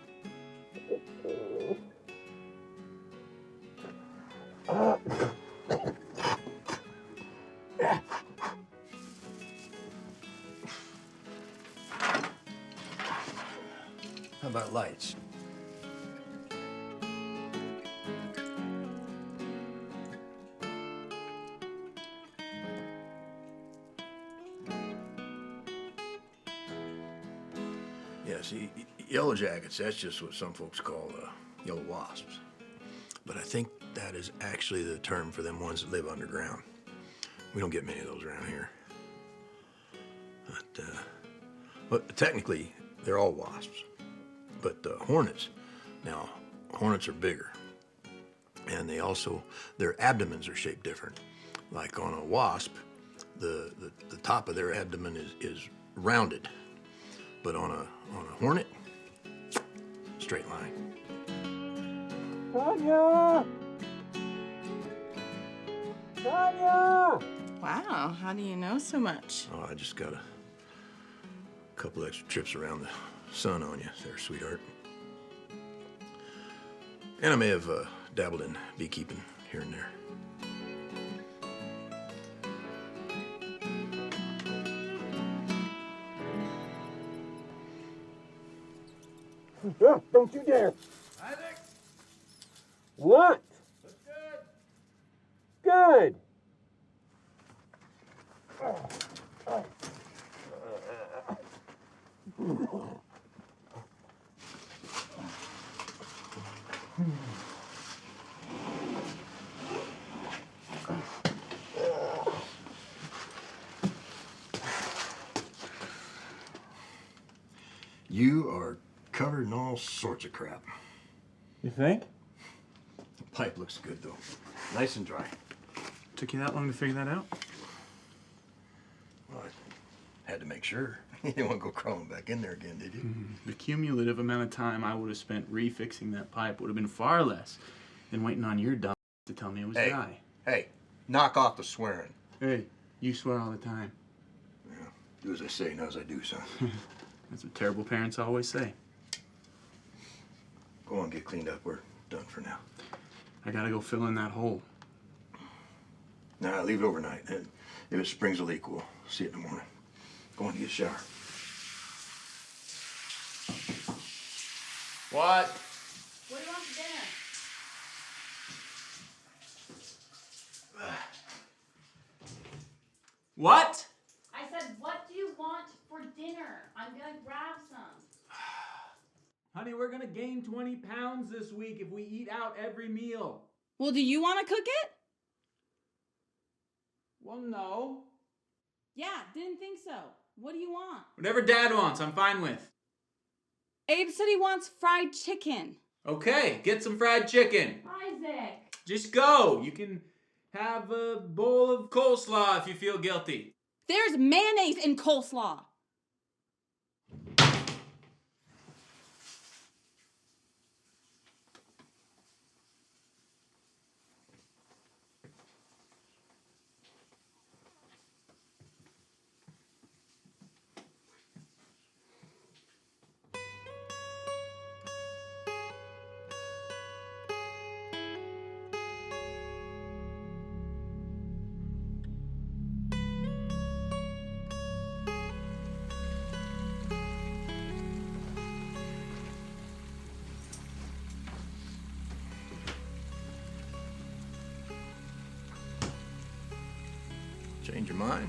How about lights? Yeah, see, yellow jackets, that's just what some folks call yellow wasps. But I think that is actually the term for them ones that live underground. We don't get many of those around here. But technically, they're all wasps. But hornets, now, hornets are bigger. And they also, their abdomens are shaped different. Like on a wasp, the top of their abdomen is rounded. But on a hornet, straight line. Tanya! Tanya! Wow, how do you know so much? Oh, I just got a couple extra trips around the sun on you there, sweetheart. And I may have dabbled in beekeeping here and there. Don't you dare! Isaac! What? Looks good. Good. You are covered in all sorts of crap. You think? The pipe looks good, though. Nice and dry. Took you that long to figure that out? Well, I had to make sure. You didn't want to go crawling back in there again, did you? The cumulative amount of time I would have spent refixing that pipe would have been far less than waiting on your dumb to tell me it was dry. Hey, knock off the swearing. Hey, you swear all the time. Yeah, do as I say, not as I do, son. That's what terrible parents always say. Go on, get cleaned up. We're done for now. I gotta go fill in that hole. Nah, leave it overnight. And if it springs a leak, we'll see it in the morning. Go on, get a shower. What? What do you want for dinner? What? I said, what do you want for dinner? I'm gonna grab some. Honey, we're gonna gain 20 pounds this week if we eat out every meal. Well, do you want to cook it? Well, no. Yeah, didn't think so. What do you want? Whatever Dad wants, I'm fine with. Abe said he wants fried chicken. Okay, get some fried chicken. Isaac! Just go. You can have a bowl of coleslaw if you feel guilty. There's mayonnaise in coleslaw. Change your mind?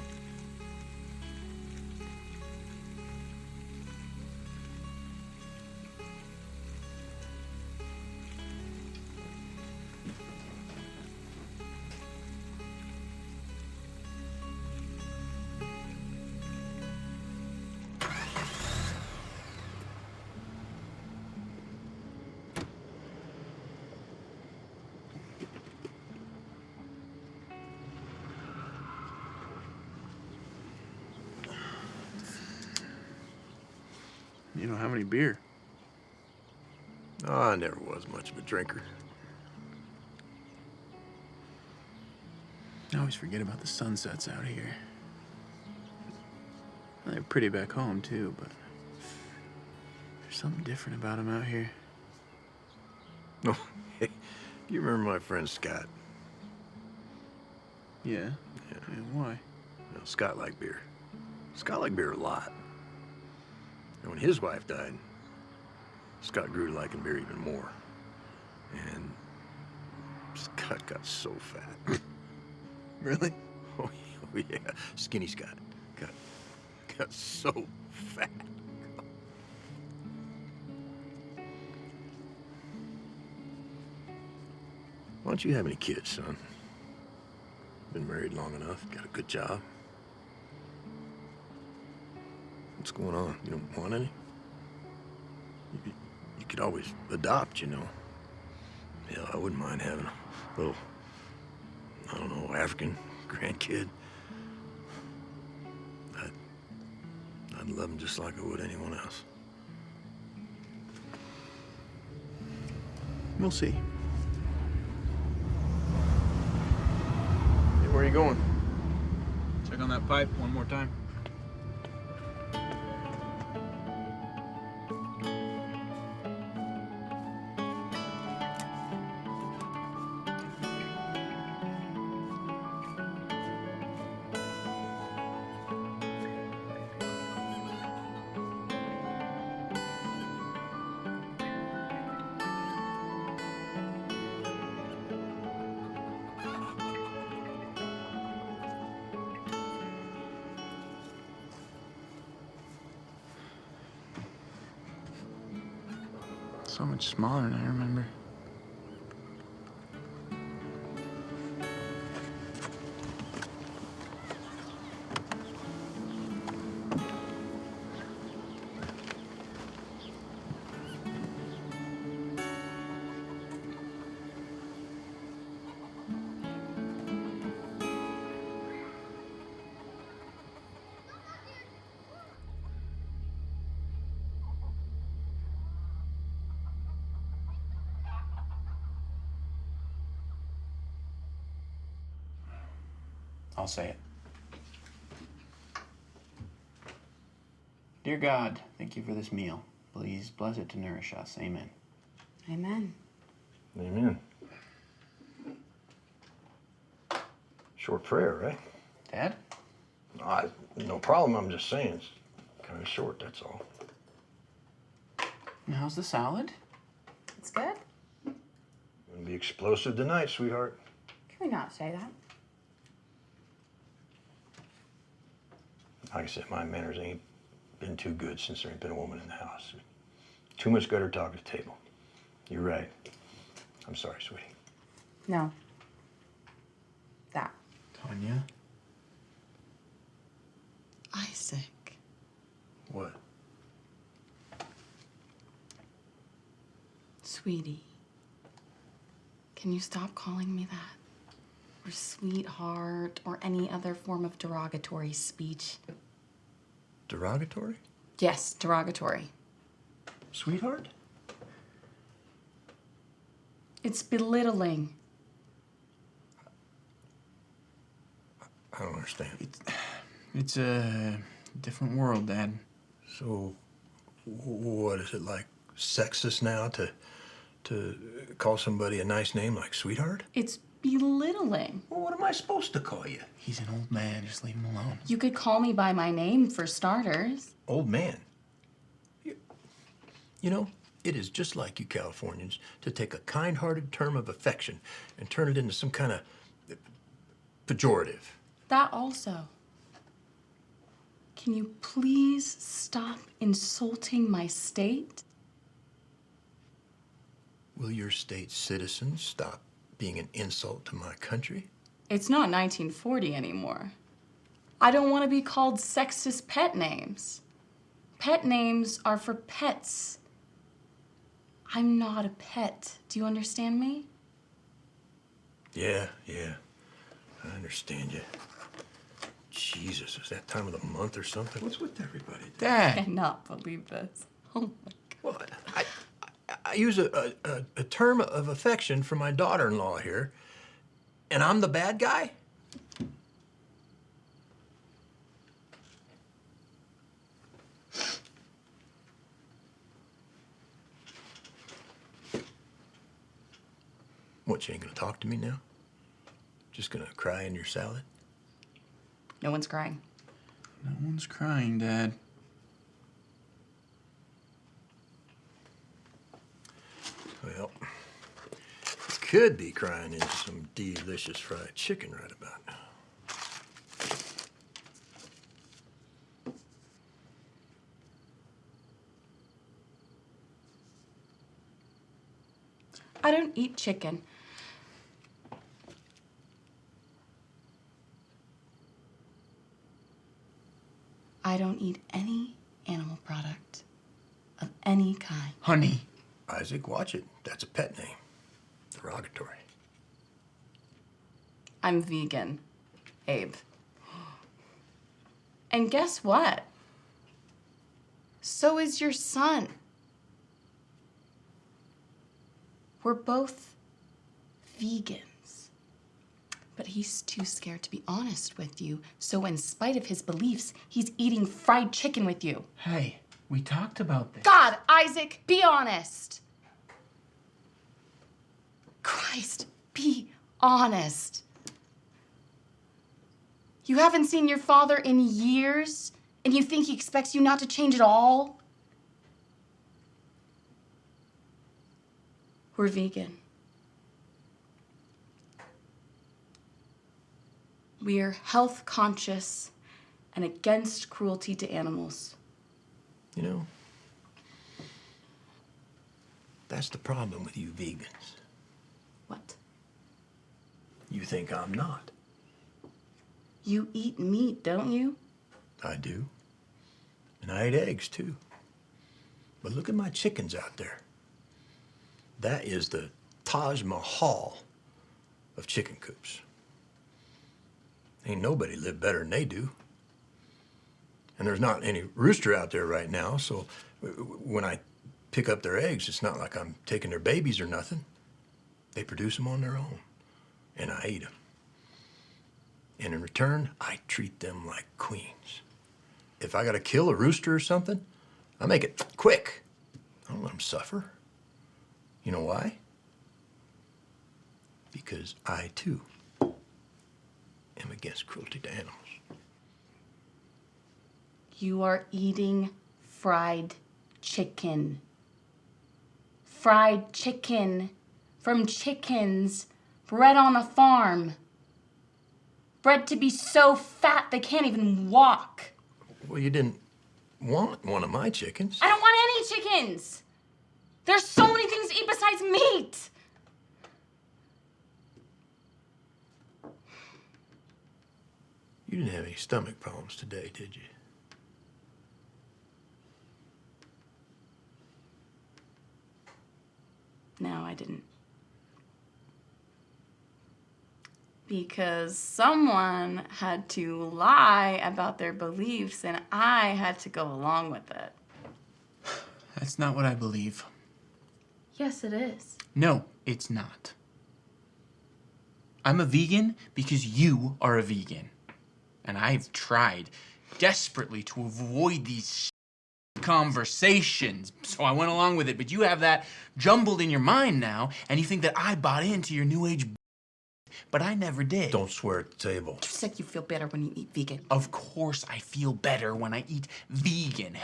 You know, how many beer? Oh, I never was much of a drinker. I always forget about the sunsets out here. They're pretty back home, too, but there's something different about them out here. Oh, hey, you remember my friend Scott? Yeah? Yeah. Why? Well, Scott liked beer. Scott liked beer a lot. And when his wife died, Scott grew to liking beer even more. And Scott got so fat. Really? Oh, yeah. Skinny Scott. Got so fat. Why don't you have any kids, son? Been married long enough, got a good job. What's going on? You don't want any? You could always adopt, you know. Hell, I wouldn't mind having a little, I don't know, African grandkid. I'd love him just like I would anyone else. We'll see. Hey, where are you going? Check on that pipe one more time. So much smaller than I remember. I'll say it. Dear God, thank you for this meal. Please bless it to nourish us. Amen. Amen. Amen. Short prayer, right? Dad? No problem, I'm just saying. It's kind of short, that's all. And how's the salad? It's good. Gonna be explosive tonight, sweetheart. Can we not say that? Like I said, my manners ain't been too good since there ain't been a woman in the house. Too much gutter talk at the table. You're right. I'm sorry, sweetie. No. That. Tanya? Isaac. What? Sweetie. Can you stop calling me that? Or sweetheart, or any other form of derogatory speech? Derogatory? Yes, derogatory. Sweetheart? It's belittling. I don't understand. It's a different world, Dad. So, what is it, like sexist now to call somebody a nice name like sweetheart? It's belittling. Well, what am I supposed to call you? He's an old man. Just leave him alone. You could call me by my name for starters. Old man. You know, it is just like you Californians to take a kind-hearted term of affection and turn it into some kind of pejorative. That also. Can you please stop insulting my state? Will your state's citizens stop being an insult to my country? It's not 1940 anymore. I don't want to be called sexist pet names. Pet names are for pets. I'm not a pet. Do you understand me? Yeah. I understand you. Jesus, is that time of the month or something? What's with everybody? I Dad! cannot believe this. Oh my God. Well, I use a term of affection for my daughter-in-law here, and I'm the bad guy? What, you ain't gonna talk to me now? Just gonna cry in your salad? No one's crying. No one's crying, Dad. Well, you could be crying into some delicious fried chicken right about now. I don't eat chicken. I don't eat any animal product of any kind. Honey. Isaac, watch it. That's a pet name. Derogatory. I'm vegan, Abe. And guess what? So is your son. We're both vegans. But he's too scared to be honest with you, so in spite of his beliefs, he's eating fried chicken with you. Hey, we talked about this. God, Isaac, be honest. Christ, be honest. You haven't seen your father in years, and you think he expects you not to change at all? We're vegan. We are health conscious and against cruelty to animals. You know, that's the problem with you vegans. What? You think I'm not. You eat meat, don't you? I do. And I eat eggs, too. But look at my chickens out there. That is the Taj Mahal of chicken coops. Ain't nobody lived better than they do. And there's not any rooster out there right now, so when I pick up their eggs, it's not like I'm taking their babies or nothing. They produce them on their own, and I eat them. And in return, I treat them like queens. If I gotta kill a rooster or something, I make it quick. I don't let them suffer. You know why? Because I, too, am against cruelty to animals. You are eating fried chicken. Fried chicken from chickens bred on a farm. Bred to be so fat they can't even walk. Well, you didn't want one of my chickens. I don't want any chickens. There's so many things to eat besides meat. You didn't have any stomach problems today, did you? No, I didn't. Because someone had to lie about their beliefs and I had to go along with it. That's not what I believe. Yes, it is. No, it's not. I'm a vegan because you are a vegan. And I've tried desperately to avoid these conversations, so I went along with it. But you have that jumbled in your mind now, and you think that I bought into your new age, but I never did. Don't swear at the table. You said you feel better when you eat vegan. Of course I feel better when I eat vegan.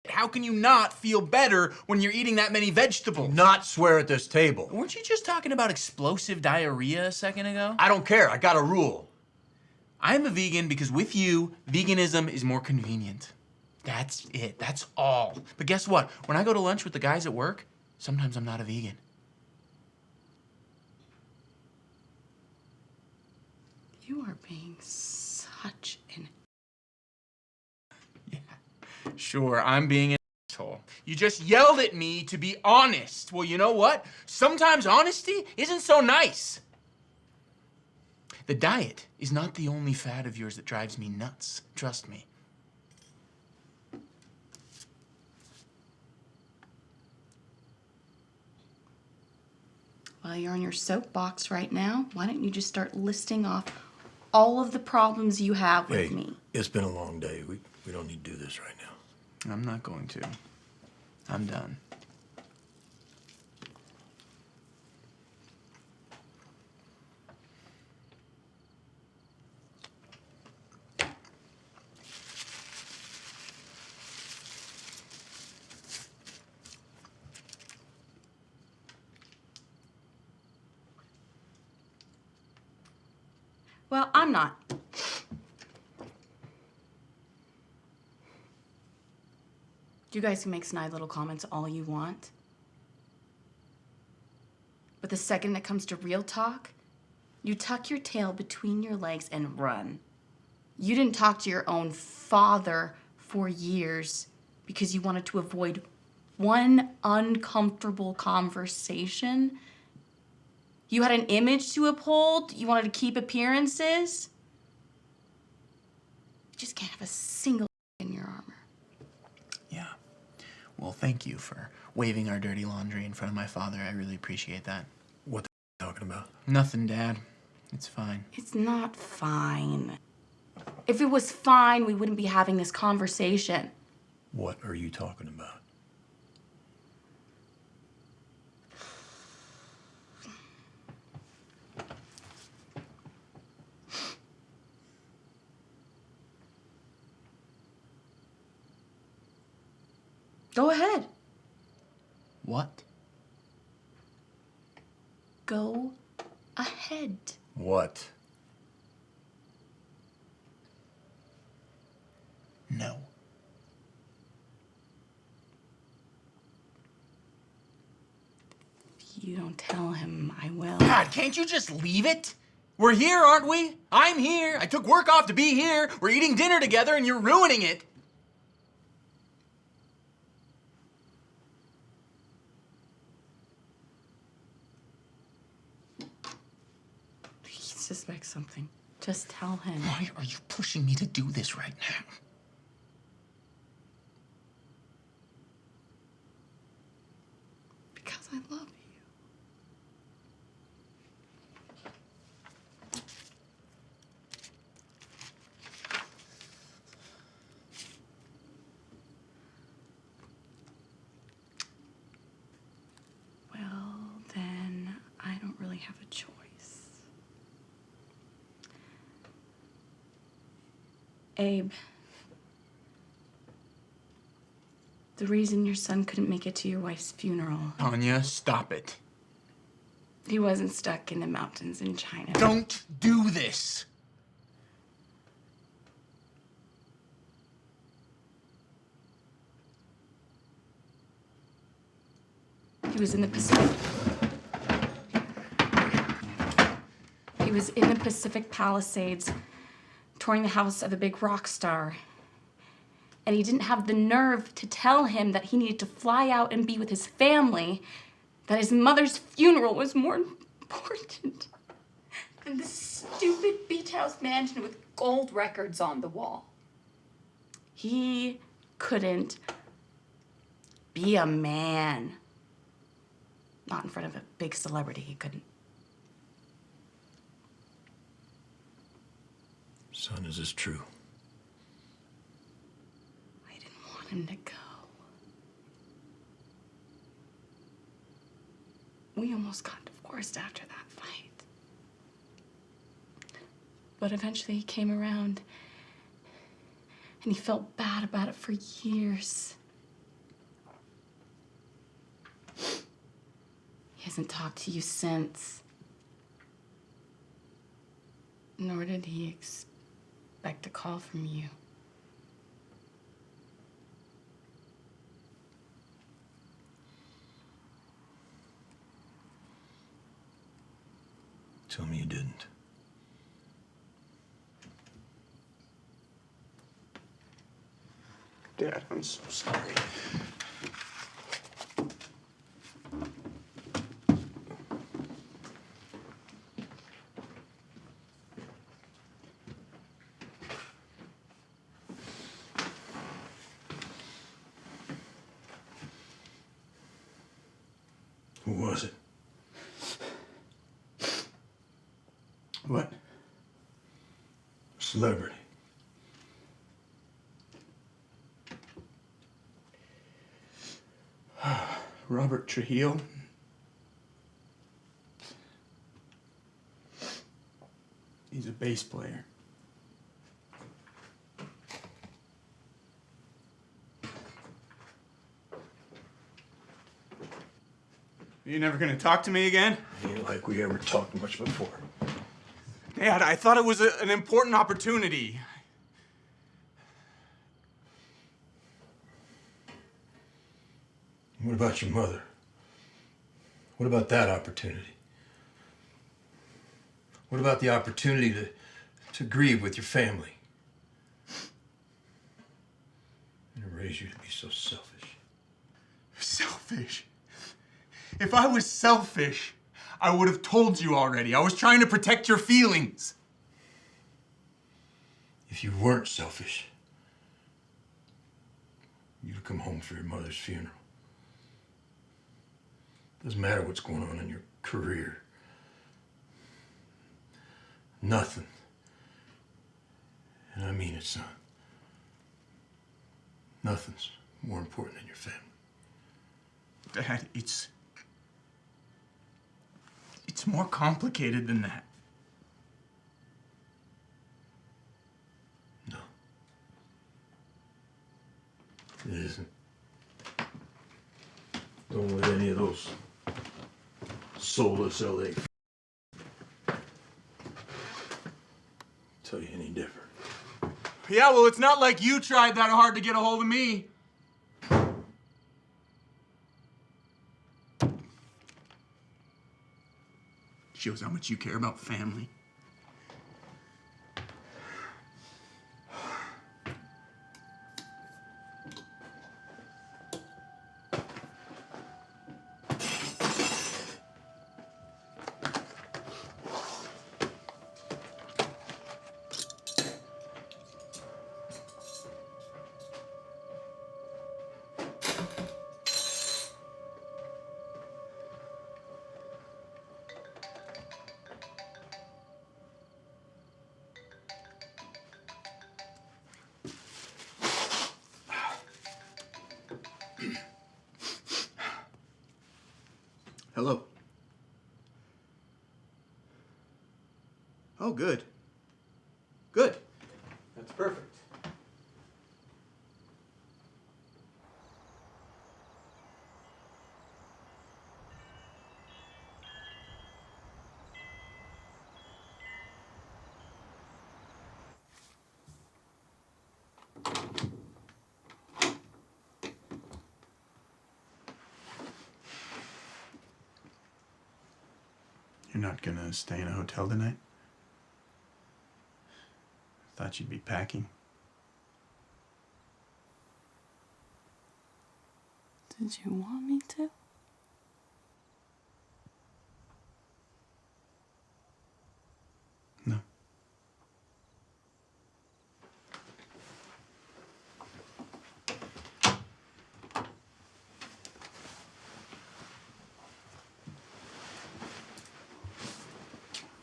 How can you not feel better when you're eating that many vegetables? Not swear at this table. Weren't you just talking about explosive diarrhea a second ago? I don't care. I got a rule. I'm a vegan because with you, veganism is more convenient. That's it. That's all. But guess what? When I go to lunch with the guys at work, sometimes I'm not a vegan. You are being such an... Yeah, sure, I'm being an asshole. You just yelled at me to be honest. Well, you know what? Sometimes honesty isn't so nice. The diet is not the only fad of yours that drives me nuts. Trust me. Well, you're on your soapbox right now. Why don't you just start listing off all of the problems you have with me? It's been a long day. We don't need to do this right now. I'm not going to. I'm done. Well, I'm not. You guys can make snide little comments all you want. But the second it comes to real talk, you tuck your tail between your legs and run. You didn't talk to your own father for years because you wanted to avoid one uncomfortable conversation. You had an image to uphold. You wanted to keep appearances. You just can't have a single in your armor. Yeah. Well, thank you for waving our dirty laundry in front of my father. I really appreciate that. What the are you talking about? Nothing, Dad. It's fine. It's not fine. If it was fine, we wouldn't be having this conversation. What are you talking about? Go ahead. What? Go ahead. What? No. If you don't tell him, I will. God, can't you just leave it? We're here, aren't we? I'm here. I took work off to be here. We're eating dinner together and you're ruining it. He suspects something. Just tell him. Why are you pushing me to do this right now? Because I love you. Well, then I don't really have a choice. Abe, the reason your son couldn't make it to your wife's funeral, Tanya, stop it. he wasn't stuck in the mountains in China. Don't do this. He was in the Pacific. He was in the Pacific Palisades, touring the house of a big rock star. And he didn't have the nerve to tell him that he needed to fly out and be with his family, that his mother's funeral was more important than this stupid beach house mansion with gold records on the wall. He couldn't be a man. Not in front of a big celebrity, he couldn't. Son, is this true? I didn't want him to go. We almost got divorced after that fight. But eventually he came around, and he felt bad about it for years. He hasn't talked to you since. Nor did he expect a call from you. Tell me you didn't. Dad, I'm so sorry. Who was it? What? Celebrity. Robert Trujillo? He's a bass player. You never gonna talk to me again? Ain't like we ever talked much before. Dad, I thought it was an important opportunity. What about your mother? What about that opportunity? What about the opportunity to grieve with your family? And to raise you to be so selfish. Selfish? If I was selfish, I would have told you already. I was trying to protect your feelings. If you weren't selfish, you'd come home for your mother's funeral. Doesn't matter what's going on in your career. Nothing. And I mean it, son. Nothing's more important than your family. Dad, it's more complicated than that. No. It isn't. Don't let any of those soulless LA tell you any different. Yeah, well, it's not like you tried that hard to get a hold of me. Shows how much you care about family. Hello. Oh, good. Good. That's perfect. You're not gonna stay in a hotel tonight? Thought you'd be packing. Did you want me to? No.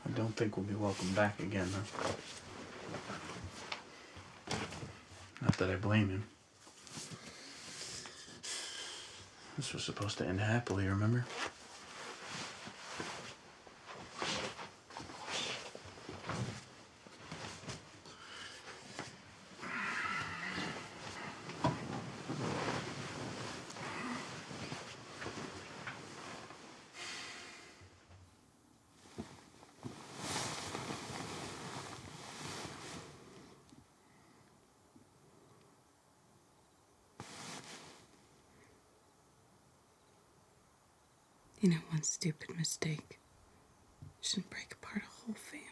I don't think we'll be welcome back again, though. Not that I blame him. This was supposed to end happily, remember? You know, one stupid mistake shouldn't break apart a whole family.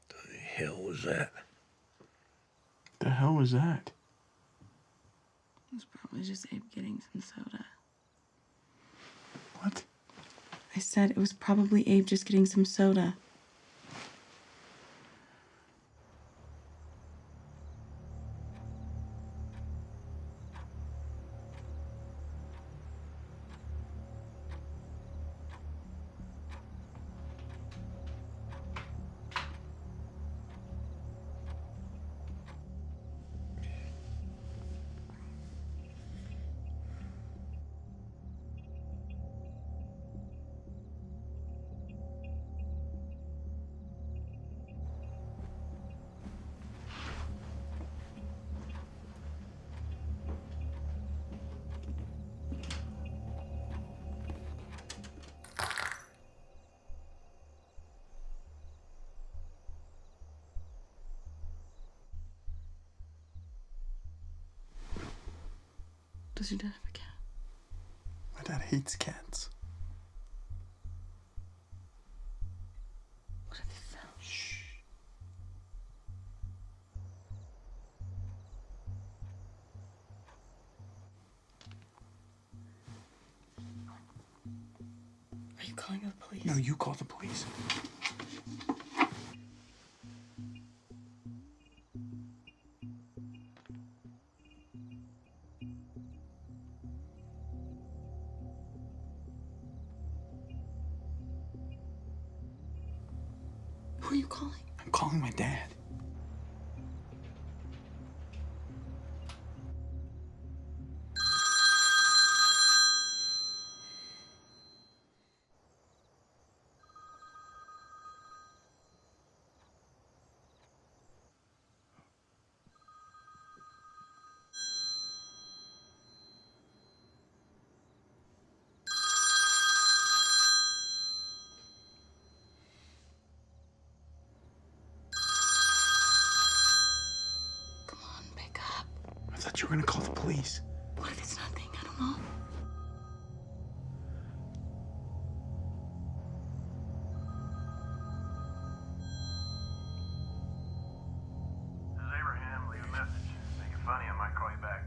The hell was that? The hell was that? It was probably just Abe getting some soda. What? I said it was probably Abe just getting some soda. Does your dad have a cat? My dad hates cats. What if it fell? Shh. Are you calling the police? No, you call the police. Who are you calling? I'm calling my dad. Come on, pick up. I thought you were gonna call the police. What if it's nothing? I don't know. This is Abraham. Leave a message. Make it funny. I might call you back.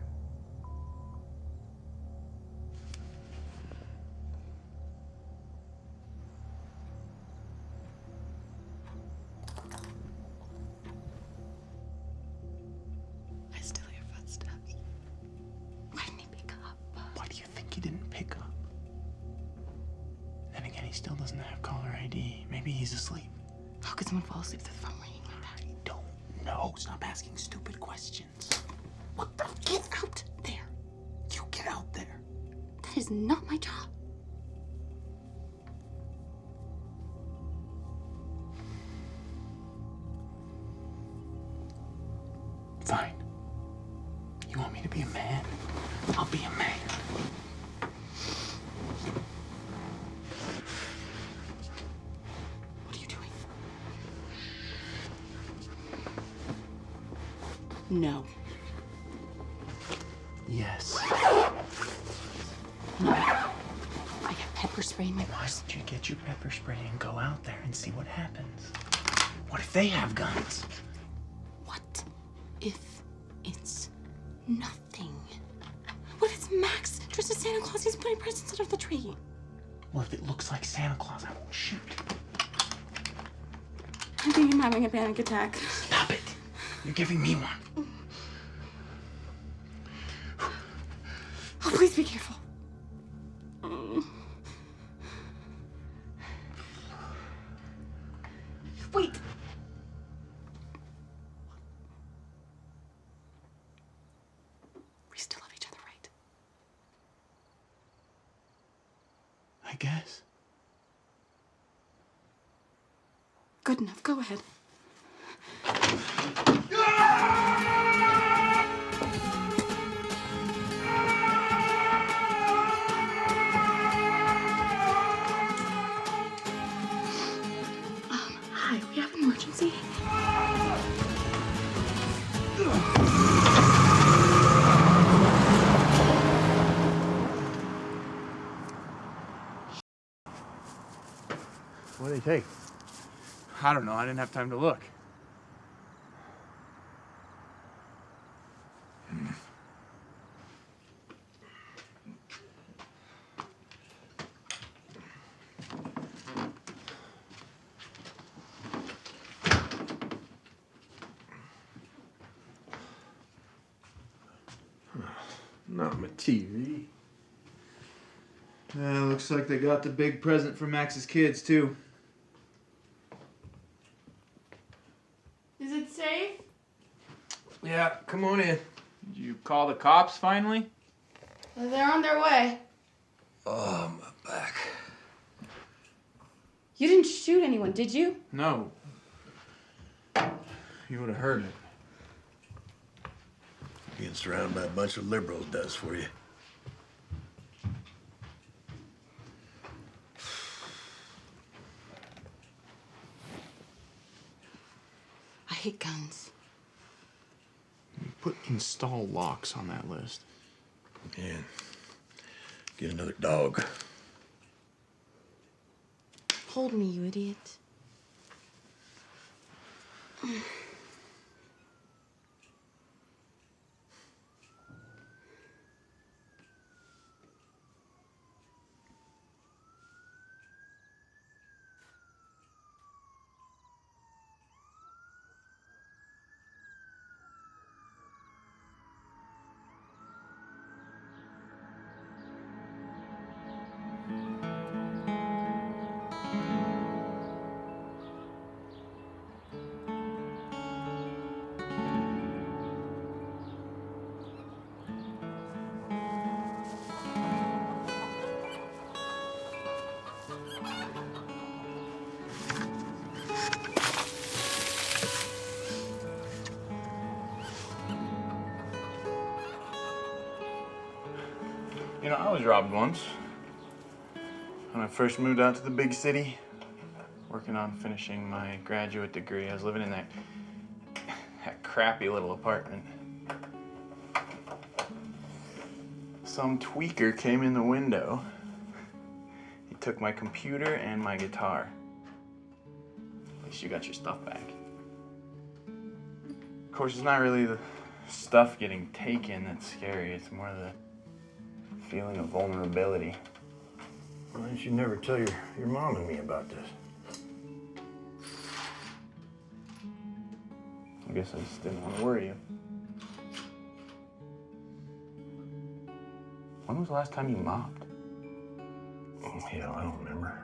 I still hear footsteps. Why didn't he pick up? Why do you think he didn't pick up? Then again, he still doesn't have caller ID. Maybe he's asleep. How could someone fall asleep with the phone ringing like that? I don't know. Stop asking stupid questions. What the? Get out there. You get out there. That is not my job. Fine. You want me to be a man? I'll be a man. What are you doing? No. Yes. No. I got pepper spray in my Why purse. don't you get your pepper spray and go out there and see what happens? What if they have guns? What if it's nothing? What if it's Max dressed as Santa Claus? He's putting presents under the tree. Well, if it looks like Santa Claus, I won't shoot. I think I'm having a panic attack. Stop it. You're giving me one. Oh, please be careful. Wait. We still love each other, right? I guess. Good enough. Go ahead. Hi, we have an emergency. What did he take? I don't know. I didn't have time to look. Not my TV. Looks like they got the big present for Max's kids, too. Is it safe? Yeah, come on in. Did you call the cops finally? They're on their way. Oh, my back. You didn't shoot anyone, did you? No. You would have heard it. Being surrounded by a bunch of liberals does for you. I hate guns. Put install locks on that list. And get another dog. Hold me, you idiot. You know, I was robbed once. When I first moved out to the big city, working on finishing my graduate degree, I was living in that crappy little apartment. Some tweaker came in the window. He took my computer and my guitar. At least you got your stuff back. Of course, it's not really the stuff getting taken that's scary. It's more the feeling of vulnerability. Why didn't you never tell your mom and me about this? I guess I just didn't want to worry you. When was the last time you mopped? Oh, hell, I don't remember.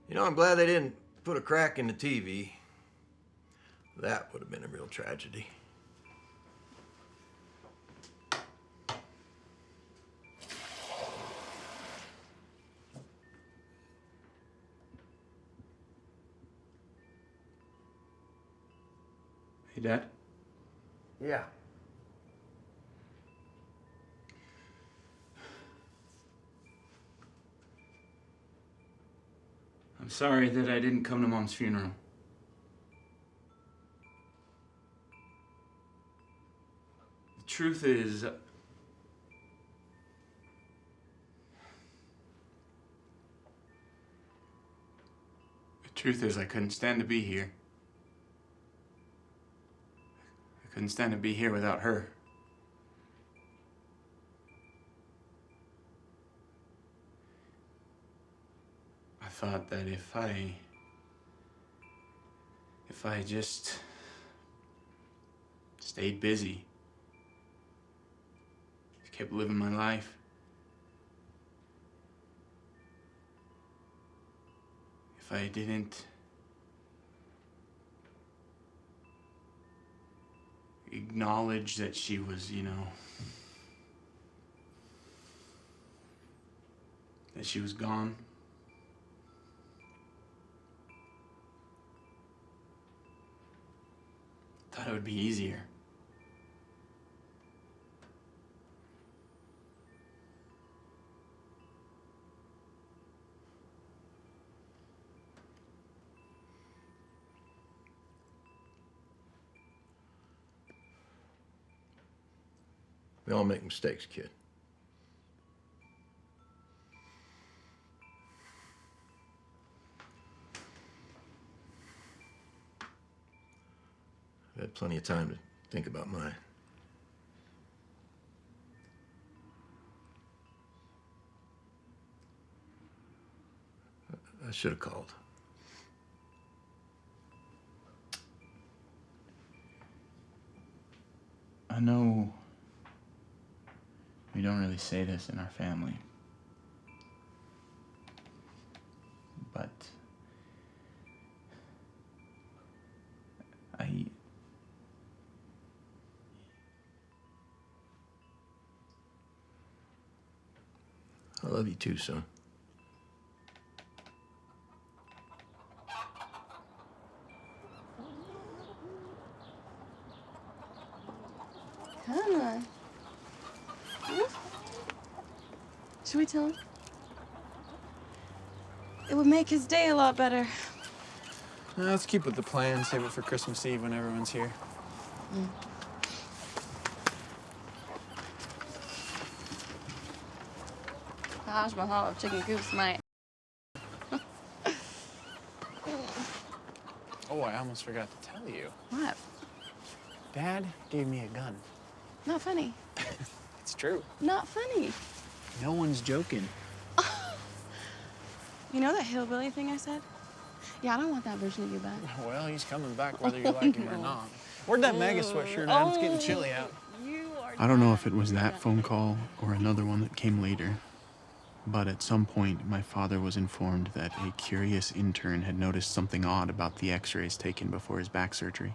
You know, I'm glad they didn't put a crack in the TV. That would have been a real tragedy. Hey, Dad? Yeah. I'm sorry that I didn't come to Mom's funeral. The truth is, I couldn't stand to be here. I couldn't stand to be here without her. I thought that if I just stayed busy, kept living my life, if I didn't acknowledge that she was, that she was gone, thought it would be easier. We all make mistakes, kid. I've had plenty of time to think about mine. I should have called. I know we don't really say this in our family, but I love you too, son. Come on. Should we tell him? It would make his day a lot better. Let's keep with the plan. Save it for Christmas Eve when everyone's here. Taj Mahal of chicken coops, mate. Oh, I almost forgot to tell you. What? Dad gave me a gun. Not funny. It's true. Not funny. No one's joking. You know that hillbilly thing I said? Yeah, I don't want that version of you back. Well, he's coming back whether you like him or not. Where'd that MAGA sweatshirt at? It's getting chilly out. I don't know if it was that phone call or another one that came later, but at some point my father was informed that a curious intern had noticed something odd about the x-rays taken before his back surgery.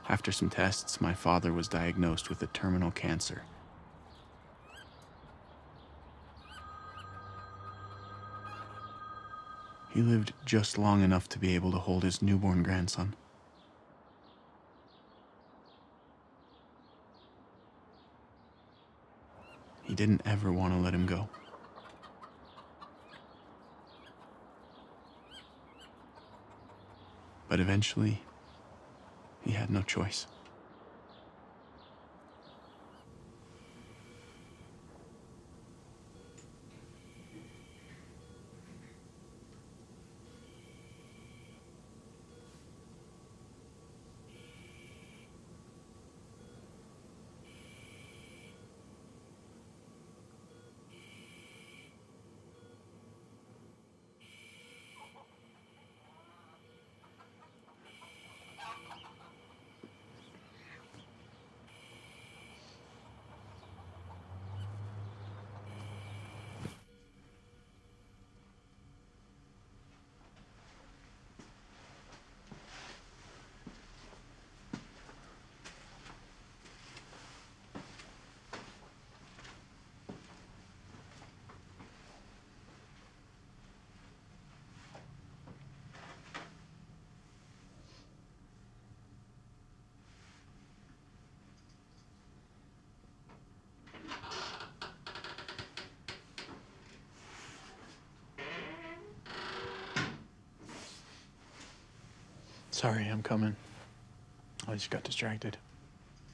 After some tests, my father was diagnosed with a terminal cancer He lived just long enough to be able to hold his newborn grandson. He didn't ever want to let him go. But eventually, he had no choice. Sorry, I'm coming. I just got distracted.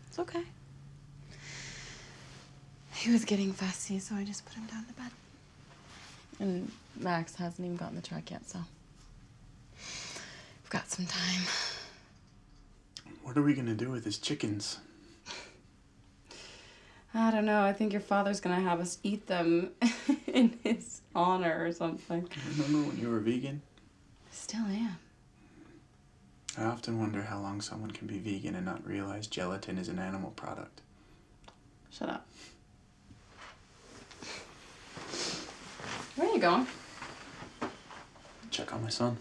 It's okay. He was getting fussy, so I just put him down to bed. And Max hasn't even gotten the truck yet, so we've got some time. What are we gonna do with his chickens? I don't know. I think your father's gonna have us eat them in his honor or something. Remember when you were vegan? Still am. I often wonder how long someone can be vegan and not realize gelatin is an animal product. Shut up. Where are you going? Check on my son.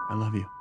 I love you.